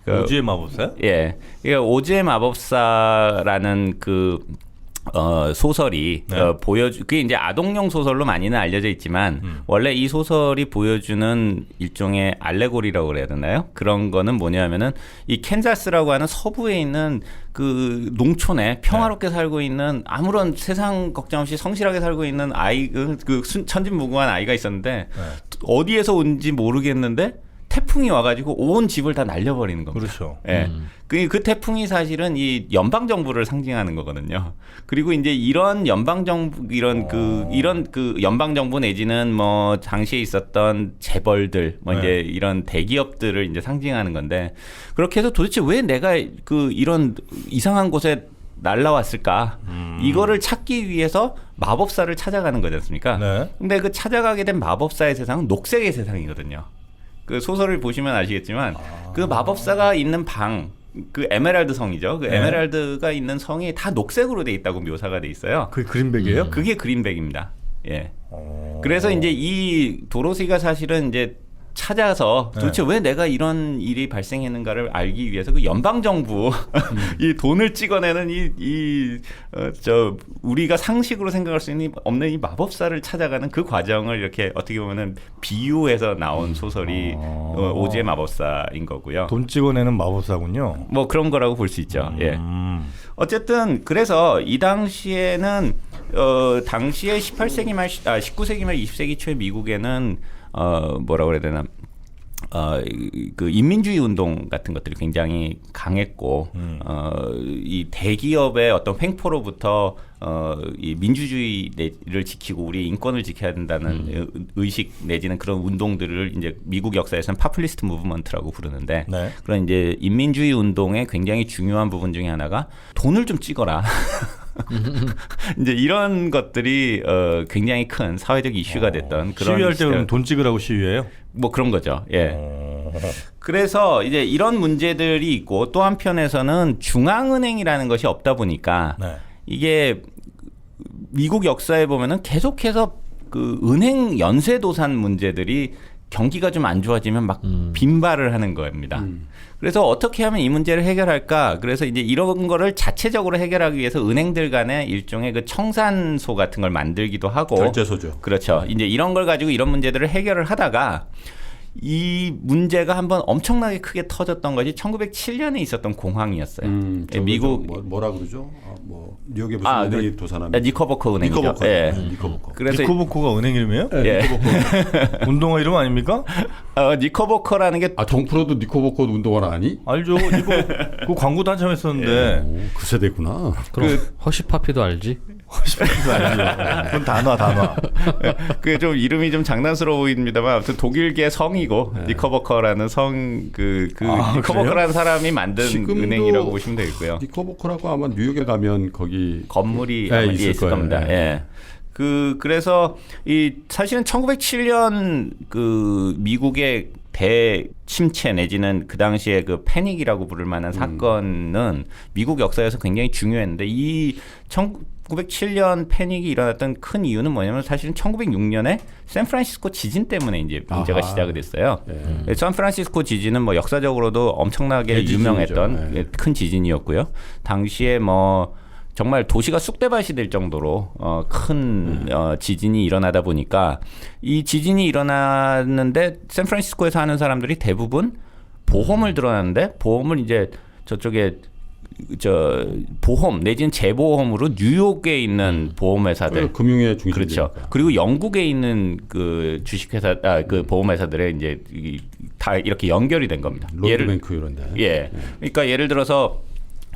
오즈의 마법사요? 예. 그러니까 오즈의 마법사라는 그 소설이 그게 이제 아동용 소설로 많이는 알려져 있지만 원래 이 소설이 보여주는 일종의 알레고리라고 그래야 되나요? 그런 거는 뭐냐면은 이 캔자스라고 하는 서부에 있는 그 농촌에 평화롭게 살고 있는 아무런 세상 걱정 없이 성실하게 살고 있는 아이 그 천진무구한 아이가 있었는데 어디에서 온지 모르겠는데 태풍이 와가지고 온 집을 다 날려버리는 겁니다. 그렇죠. 예. 그 태풍이 사실은 이 연방 정부를 상징하는 거거든요. 그리고 이제 이런 연방 정부 이런 그 연방 정부 내지는 뭐 당시에 있었던 재벌들 뭐 이제 이런 대기업들을 이제 상징하는 건데 그렇게 해서 도대체 왜 내가 그 이런 이상한 곳에 날라왔을까? 이거를 찾기 위해서 마법사를 찾아가는 거지 않습니까? 네. 근데 그 찾아가게 된 마법사의 세상은 녹색의 세상이거든요. 그 소설을 보시면 아시겠지만 그 마법사가 있는 방, 그 에메랄드 성이죠. 그 에메랄드가 있는 성이 다 녹색으로 돼 있다고 묘사가 돼 있어요. 그게 그린백이에요? 그게 그린백입니다. 예. 그래서 이제 이 도로시가 사실은 이제 찾아서 도대체 왜 내가 이런 일이 발생했는가를 알기 위해서 그 연방 정부 이 돈을 찍어내는 우리가 상식으로 생각할 수 없는 이 마법사를 찾아가는 그 과정을 이렇게 어떻게 보면은 비유해서 나온 소설이 오즈의 마법사인 거고요. 돈 찍어내는 마법사군요. 뭐 그런 거라고 볼 수 있죠. 예. 어쨌든 그래서 이 당시에는 당시에 18세기 말 19세기 말 20세기 초에 미국에는 뭐라 그래야 되나 그 인민주의 운동 같은 것들이 굉장히 강했고 이 대기업의 어떤 횡포로부터 이 민주주의를 지키고 우리 인권을 지켜야 된다는 의식 내지는 그런 운동들을 이제 미국 역사에서는 파퓰리스트 무브먼트라고 부르는데 네. 그런 이제 인민주의 운동의 굉장히 중요한 부분 중에 하나가 돈을 좀 찍어라. 이제 이런 것들이 굉장히 큰 사회적 이슈가 됐던 그런 시위할 때 그럼 돈 찍으라고 시위해요? 뭐 그런 거죠. 예. 그래서 이제 이런 문제들이 있고 또 한편에서는 중앙은행이라는 것이 없다 보니까 네. 이게 미국 역사에 보면은 계속해서 그 은행 연쇄도산 문제들이 경기가 좀 안 좋아지면 막 빈발을 하는 겁니다. 그래서 어떻게 하면 이 문제를 해결할까? 그래서 이제 이런 거를 자체적으로 해결하기 위해서 은행들 간에 일종의 그 청산소 같은 걸 만들기도 하고 결제소죠. 그렇죠. 이제 이런 걸 가지고 이런 문제들을 해결을 하다가 이 문제가 한번 엄청나게 크게 터졌던 것이 1907년에 있었던 공황이었어요. 미국 뭐라 그러죠? 뭐 뉴욕에 무슨 은행이 도산하면 니커버커 은행이죠. 니커버커. 예. 니커버커. 그래서 니커버커가 은행 이름이에요? 예. 운동화 이름 아닙니까? 니커버커라는 게 정프로도 니커버커 운동화는 아니? 알죠. 그 광고도 한참 했었는데. 그 세대구나. 그럼 허쉬파피도 알지? 그건 단화. 그 좀 이름이 좀 장난스러워 보입니다만 아무튼 독일계 성이고 니커버커라는 니커버커라는 사람이 만든 은행이라고 보시면 되겠고요. 니커버커라고 아마 뉴욕에 가면 거기 건물이 있을 겁니다. 예. 그래서 이 사실은 1907년 그 미국의 대침체 내지는 그 당시에 그 패닉이라고 부를 만한 사건은 미국 역사에서 굉장히 중요했는데 이 1907년 패닉이 일어났던 큰 이유는 뭐냐면 사실은 1906년에 샌프란시스코 지진 때문에 이제 문제가 시작이 됐어요. 샌프란시스코 지진은 뭐 역사적으로도 엄청나게 유명했던 큰 지진이었고요. 당시에 뭐 정말 도시가 쑥대밭이 될 정도로 큰 지진이 일어나다 보니까 이 지진이 일어났는데 샌프란시스코에 사는 사람들이 대부분 보험을 들어놨는데 보험을 이제 저쪽에 보험 내지는 재보험으로 뉴욕에 있는 보험회사들, 금융의 중심, 그렇죠. 그리고 영국에 있는 그 주식회사, 그 보험회사들에 이제 다 이렇게 연결이 된 겁니다. 롯데뱅크 이런데. 예, 그러니까 예를 들어서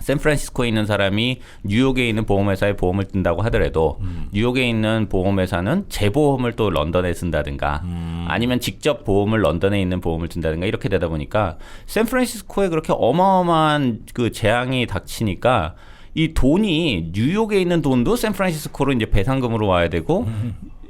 샌프란시스코에 있는 사람이 뉴욕에 있는 보험회사에 보험을 든다고 하더라도 뉴욕에 있는 보험회사는 재보험을 또 런던에 쓴다든가 아니면 직접 보험을 런던에 있는 보험을 든다든가 이렇게 되다 보니까 샌프란시스코에 그렇게 어마어마한 그 재앙이 닥치니까 이 돈이 뉴욕에 있는 돈도 샌프란시스코로 이제 배상금으로 와야 되고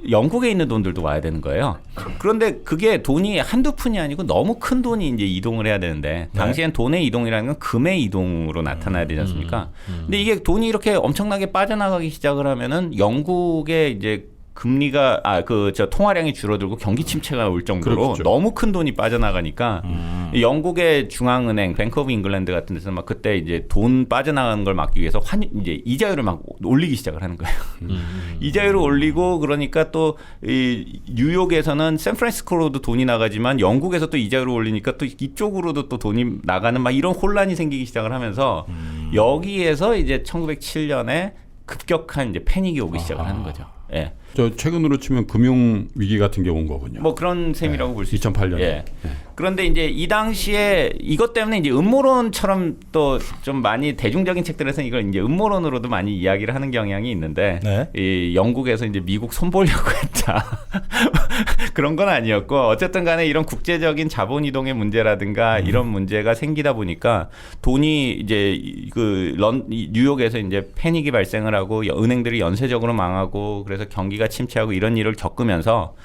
영국에 있는 돈들도 와야 되는 거예요. 그런데 그게 돈이 한두 푼이 아니고 너무 큰 돈이 이제 이동을 해야 되는데 당시엔 돈의 이동이라는 건 금의 이동으로 나타나야 되지 않습니까? 근데 이게 돈이 이렇게 엄청나게 빠져나가기 시작을 하면은 영국의 이제 금리가 통화량이 줄어들고 경기 침체가 올 정도로 그렇겠죠. 너무 큰 돈이 빠져나가니까 영국의 중앙은행 뱅크 오브 잉글랜드 같은 데서 막 그때 이제 돈 빠져나가는 걸 막기 위해서 이제 이자율을 막 올리기 시작을 하는 거예요. 이자율을 올리고 그러니까 또 이 뉴욕에서는 샌프란시스코로도 돈이 나가지만 영국에서 또 이자율을 올리니까 또 이쪽으로도 또 돈이 나가는 막 이런 혼란이 생기기 시작을 하면서 여기에서 이제 1907년에 급격한 이제 패닉이 오기 시작을 하는 거죠. 예. 최근으로 치면 금융 위기 같은 게 온 거군요. 뭐 그런 셈이라고 볼 수 있죠. 2008년에. 예. 그런데 이제 이 당시에 이것 때문에 이제 음모론처럼 또 좀 많이 대중적인 책들에서 이걸 이제 음모론으로도 많이 이야기를 하는 경향이 있는데 이 영국에서 이제 미국 손보려고 했다. 그런 건 아니었고 어쨌든 간에 이런 국제적인 자본 이동의 문제라든가 이런 문제가 생기다 보니까 돈이 이제 뉴욕에서 이제 패닉이 발생을 하고 은행들이 연쇄적으로 망하고 그래서 경기가 침체하고 이런 일을 겪으면서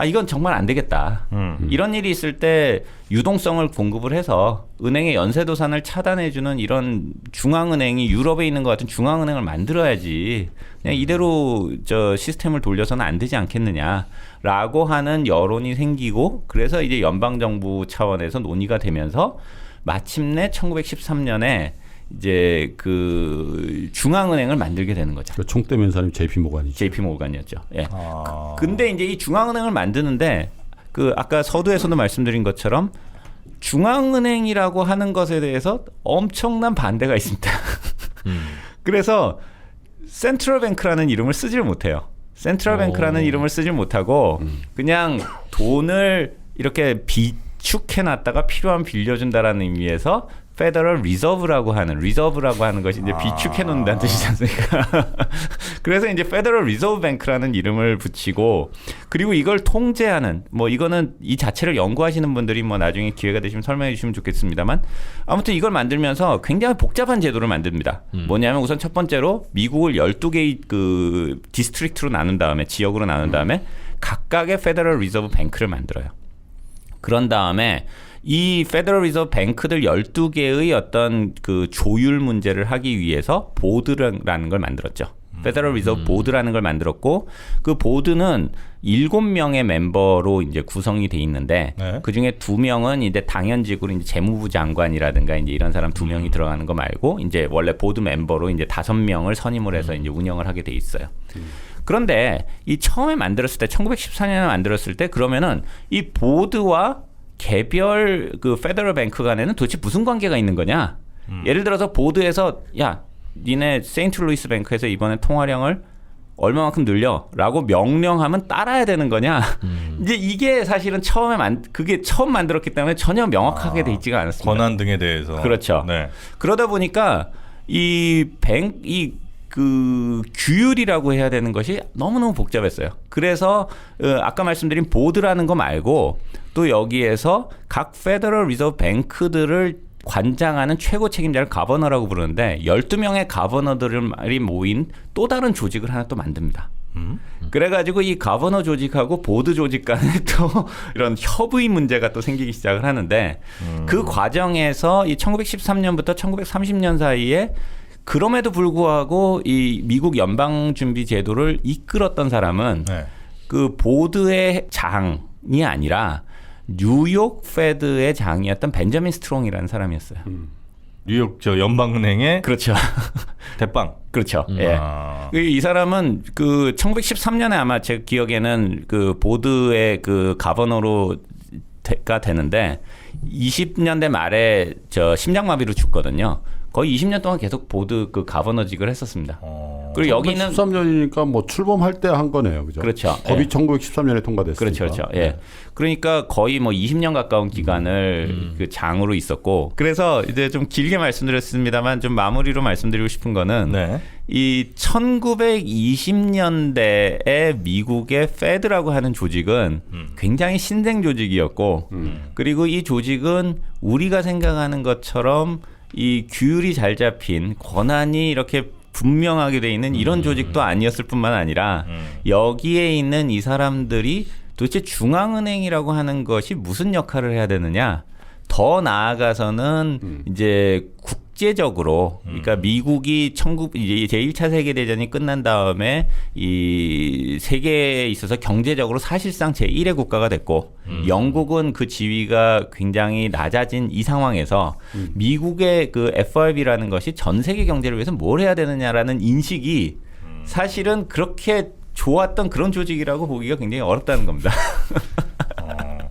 이건 정말 안 되겠다. 이런 일이 있을 때 유동성을 공급을 해서 은행의 연쇄도산을 차단해주는 이런 중앙은행이 유럽에 있는 것 같은 중앙은행을 만들어야지. 그냥 이대로 시스템을 돌려서는 안 되지 않겠느냐라고 하는 여론이 생기고 그래서 이제 연방정부 차원에서 논의가 되면서 마침내 1913년에 이제 그 중앙은행을 만들게 되는 거죠. 그 총대 면사님 JP 모간이죠. JP 모간이었죠. 예. 근데 이제 이 중앙은행을 만드는데 그 아까 서두에서도 말씀드린 것처럼 중앙은행이라고 하는 것에 대해서 엄청난 반대가 있습니다. 그래서 센트럴뱅크라는 이름을 쓰질 못해요. 센트럴뱅크라는 이름을 쓰질 못하고 그냥 돈을 이렇게 비축해놨다가 필요하면 빌려준다라는 의미에서 페더럴 리저브라고 하는 것이 이제 비축해 놓는다는 뜻이지 않습니까? 그래서 이제 페더럴 리저브 뱅크라는 이름을 붙이고 그리고 이걸 통제하는 뭐 이거는 이 자체를 연구하시는 분들이 뭐 나중에 기회가 되시면 설명해 주시면 좋겠습니다만 아무튼 이걸 만들면서 굉장히 복잡한 제도를 만듭니다. 뭐냐면 우선 첫 번째로 미국을 12개의 그 디스트릭트로 나눈 다음에 지역으로 나눈 다음에 각각의 페더럴 리저브 뱅크를 만들어요. 그런 다음에 이 페더럴 리저브 뱅크들 12개의 어떤 그 조율 문제를 하기 위해서 보드라는 걸 만들었죠. 페더럴 리저브 보드라는 걸 만들었고 그 보드는 7명의 멤버로 이제 구성이 돼 있는데 네. 그 중에 2명은 이제 당연직으로 이제 재무부 장관이라든가 이제 이런 사람 2명이 들어가는 거 말고 이제 원래 보드 멤버로 이제 5명을 선임을 해서 이제 운영을 하게 돼 있어요. 그런데 이 처음에 만들었을 때 1914년에 만들었을 때 그러면은 이 보드와 개별 그 페더럴 뱅크 간에는 도대체 무슨 관계가 있는 거냐? 예를 들어서 보드에서 야, 니네 세인트루이스 뱅크에서 이번에 통화량을 얼마만큼 늘려라고 명령하면 따라야 되는 거냐? 이제 이게 사실은 그게 처음 만들었기 때문에 전혀 명확하게 돼 있지가 않았습니다. 권한 등에 대해서. 그렇죠. 네. 그러다 보니까 그 규율이라고 해야 되는 것이 너무너무 복잡했어요. 그래서 아까 말씀드린 보드라는 거 말고 또 여기에서 각 페더럴 리저브 뱅크들을 관장하는 최고 책임자를 가버너라고 부르는데 12명의 가버너들이 모인 또 다른 조직을 하나 또 만듭니다. 그래가지고 이 가버너 조직하고 보드 조직 간에 또 이런 협의 문제가 또 생기기 시작을 하는데 그 과정에서 이 1913년부터 1930년 사이에 그럼에도 불구하고 이 미국 연방준비 제도를 이끌었던 사람은 네. 그 보드의 장이 아니라 뉴욕 페드의 장이었던 벤저민 스트롱이라는 사람이었어요. 뉴욕 저 연방은행의 그렇죠. 대빵. 그렇죠. 예. 이 사람은 그 1913년에 아마 제 기억에는 그 보드의 그 가버너로가 되는데 20년대 말에 저 심장마비로 죽거든요. 거의 20년 동안 계속 보드 그 가버너직을 했었습니다. 그리고 여기는 13년이니까 뭐 출범할 때 한 거네요, 그죠? 그렇죠. 법이 예. 1913년에 통과됐으니까. 그렇죠, 그렇죠. 예. 네. 그러니까 거의 뭐 20년 가까운 기간을 그 장으로 있었고, 그래서 이제 좀 길게 말씀드렸습니다만 좀 마무리로 말씀드리고 싶은 거는 네. 이 1920년대에 미국의 페드라고 하는 조직은 굉장히 신생 조직이었고, 그리고 이 조직은 우리가 생각하는 것처럼 이 규율이 잘 잡힌 권한이 이렇게 분명하게 돼 있는 이런 조직도 아니었을 뿐만 아니라 여기에 있는 이 사람들이 도대체 중앙은행이라고 하는 것이 무슨 역할을 해야 되느냐, 더 나아가서는 이제 국제적으로 그러니까 미국이 이제 제1차 세계대전이 끝난 다음에 이 세계에 있어서 경제적으로 사실상 제1의 국가가 됐고 영국은 그 지위가 굉장히 낮아진 이 상황에서 미국의 그 FRB라는 것이 전 세계 경제를 위해서 뭘 해야 되느냐라는 인식이 사실은 그렇게 좋았던 그런 조직이라고 보기가 굉장히 어렵다는 겁니다.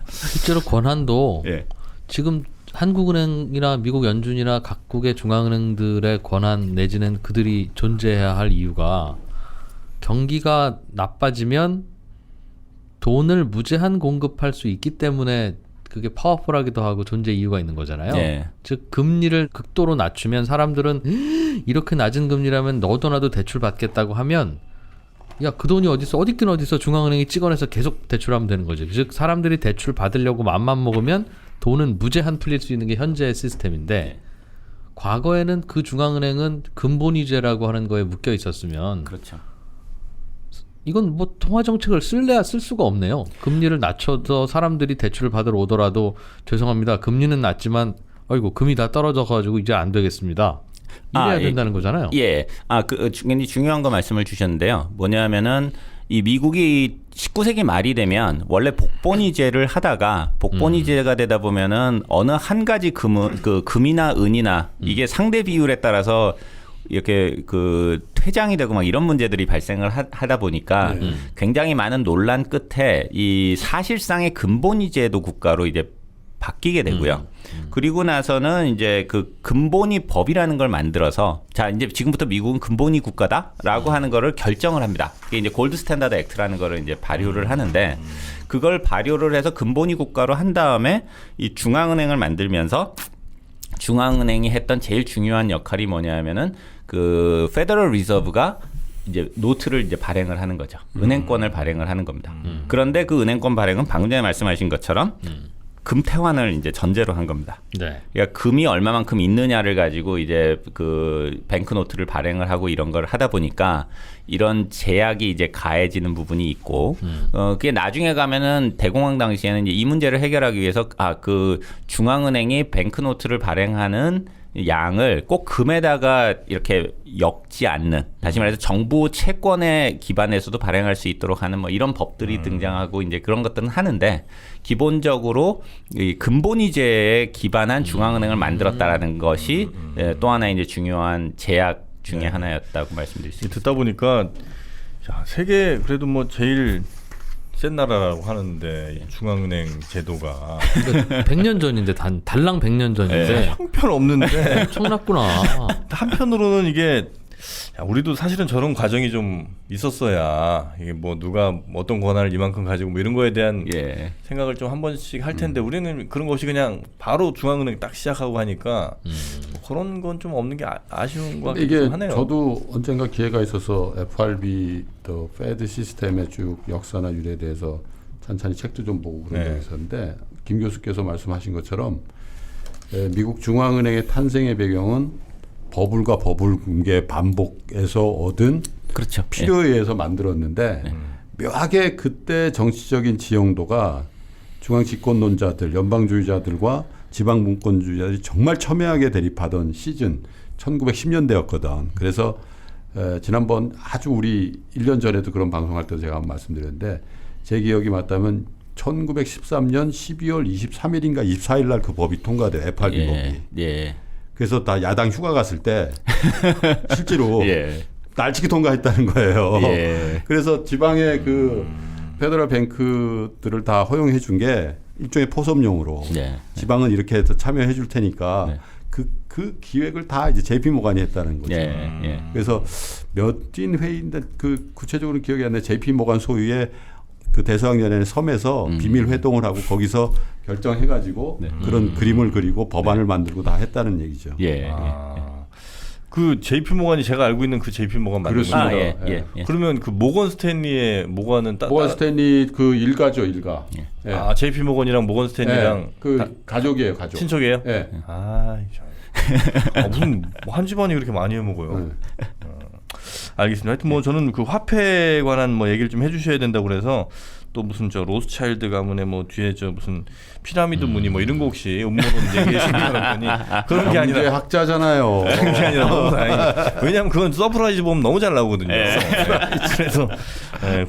실제로 권한도 예. 지금 한국은행이나 미국 연준이나 각국의 중앙은행들의 권한 내지는 그들이 존재해야 할 이유가 경기가 나빠지면 돈을 무제한 공급할 수 있기 때문에 그게 파워풀하기도 하고 존재 이유가 있는 거잖아요. 네. 즉 금리를 극도로 낮추면 사람들은 이렇게 낮은 금리라면 너도 나도 대출 받겠다고 하면 야, 그 돈이 어딨긴 어딨어 중앙은행이 찍어내서 계속 대출하면 되는 거죠. 즉 사람들이 대출 받으려고 맘만 먹으면 돈은 무제한 풀릴 수 있는 게 현재의 시스템인데 과거에는 그 중앙은행은 근본위제라고 하는 거에 묶여 있었으면 그렇죠. 이건 뭐 통화정책을 쓸래야 쓸 수가 없네요. 금리를 낮춰서 사람들이 대출을 받으러 오더라도 죄송합니다. 금리는 낮지만 아이고 금이 다 떨어져가지고 이제 안 되겠습니다. 이래야 된다는 거잖아요. 예. 굉장히 중요한 거 말씀을 주셨는데요. 뭐냐면은 이 미국이 19세기 말이 되면 원래 복본위제를 하다가 복본위제가 되다 보면은 어느 한 가지 금이나 은이나 이게 상대 비율에 따라서 이렇게 그 퇴장이 되고 막 이런 문제들이 발생을 하다 보니까 굉장히 많은 논란 끝에 이 사실상의 근본위제도 국가로 이제 바뀌게 되고요. 그리고 나서는 이제 그 근본위 법이라는 걸 만들어서 자 이제 지금부터 미국은 근본위 국가다라고 하는 거를 결정을 합니다. 이게 이제 골드 스탠다드 액트라는 거를 이제 발효를 하는데 그걸 발효를 해서 근본위 국가로 한 다음에 이 중앙은행을 만들면서 중앙은행이 했던 제일 중요한 역할이 뭐냐면은 그 페더럴 리저브가 이제 노트를 이제 발행을 하는 거죠. 은행권을 발행을 하는 겁니다. 그런데 그 은행권 발행은 방금 전에 말씀하신 것처럼 금태환을 이제 전제로 한 겁니다. 네. 그러니까 금이 얼마만큼 있느냐를 가지고 이제 그 뱅크노트를 발행을 하고 이런 걸 하다 보니까 이런 제약이 이제 가해지는 부분이 있고, 그게 나중에 가면은 대공황 당시에는 이제 이 문제를 해결하기 위해서 그 중앙은행이 뱅크노트를 발행하는 양을 꼭 금에다가 이렇게 엮지 않는, 다시 말해서 정부 채권에 기반해서도 발행할 수 있도록 하는 뭐 이런 법들이 등장하고 이제 그런 것들은 하는데 기본적으로 이 근본위제에 기반한 중앙은행을 만들었다라는 것이 또 하나의 이제 중요한 제약 중에 하나였다고 말씀드릴 수 있습니다. 듣다 보니까 야, 세계 그래도 뭐 제일 센 나라라고 하는데 이 중앙은행 제도가 100년 전인데 달랑 100년 전인데 형편없는데 엄청났구나. 한편으로는 이게 야, 우리도 사실은 저런 과정이 좀 있었어야 이게 뭐 누가 어떤 권한을 이만큼 가지고 뭐 이런 거에 대한 생각을 좀 한 번씩 할 텐데 우리는 그런 거 없이 그냥 바로 중앙은행 딱 시작하고 하니까 뭐 그런 건 좀 없는 게 아쉬운 것 같긴 하네요. 저도 언젠가 기회가 있어서 FRB 또 페드 시스템의 쭉 역사나 유래에 대해서 찬찬히 책도 좀 보고 그런 적이 있었는데 김 교수께서 말씀하신 것처럼 미국 중앙은행의 탄생의 배경은 버블과 버블 붕괴 반복에서 얻은 그렇죠. 필요에 의해서 만들었는데 묘하게 그때 정치적인 지형도가 중앙 집권론자들, 연방주의자들과 지방 분권주의자들이 정말 첨예하게 대립하던 시즌 1910년대였거든. 그래서 지난번 아주 우리 1년 전에도 그런 방송할 때도 제가 한번 말씀드렸는데 제 기억이 맞다면 1913년 12월 23일인가 24일 날 그 법이 통과돼요. FRB 법이. 그래서 다 야당 휴가 갔을 때 실제로 날치기 통과했다는 거예요. 그래서 지방의 그 페더럴 뱅크들을 다 허용해 준 게 일종의 포섭용으로 지방은 이렇게 해서 참여해 줄 테니까 그 기획을 다 이제 JP 모간이 했다는 거죠. 그래서 몇인 회의인데 그 구체적으로 기억이 안 나요. JP 모간 소유의 그 대서양연의 섬에서 비밀 회동을 하고 거기서 결정해가지고 그런 그림을 그리고 법안을 만들고 다 했다는 얘기죠. 그 JP 모간이 제가 알고 있는 그 JP 모간 맞는 거죠? 그러면 그 모건 스탠리의 모간은 모건 스탠리 그 일가죠, 일가. 아, JP 모건이랑 모건 스탠리랑 그 가족이에요, 가족. 친척이에요? 무슨 뭐 한 집안이 그렇게 많이 해 먹어요. 알겠습니다. 하여튼 뭐 저는 그 화폐에 관한 뭐 얘기를 좀 해주셔야 된다고 그래서 또 무슨 저 로스차일드 가문에 뭐 뒤에 저 무슨 피라미드 무늬 뭐 이런 거 혹시 음모론 얘기해 주시는 거니 그런 게 아니라 학자잖아요. 그런 게 아니라 너무 왜냐하면 그건 서프라이즈 보면 너무 잘 나오거든요. 그래서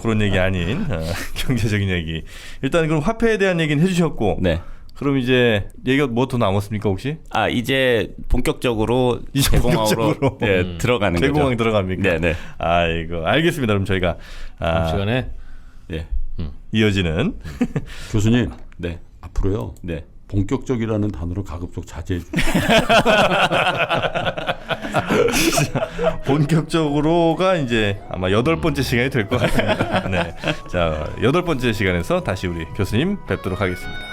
그런 얘기 아닌 경제적인 얘기. 일단 그럼 화폐에 대한 얘기는 해주셨고. 그럼 이제 얘기가 뭐 더 남았습니까 혹시? 이제 본격적으로 대공황으로 들어가는 거죠. 대공황 들어갑니까? 네네. 아이고 알겠습니다. 그럼 저희가 시간에 이어지는 교수님, 앞으로요. 본격적이라는 단어로 가급적 자제해 주세요. 본격적으로가 이제 아마 8번째 시간이 될 것 같습니다. 자, 8번째 시간에서 다시 우리 교수님 뵙도록 하겠습니다.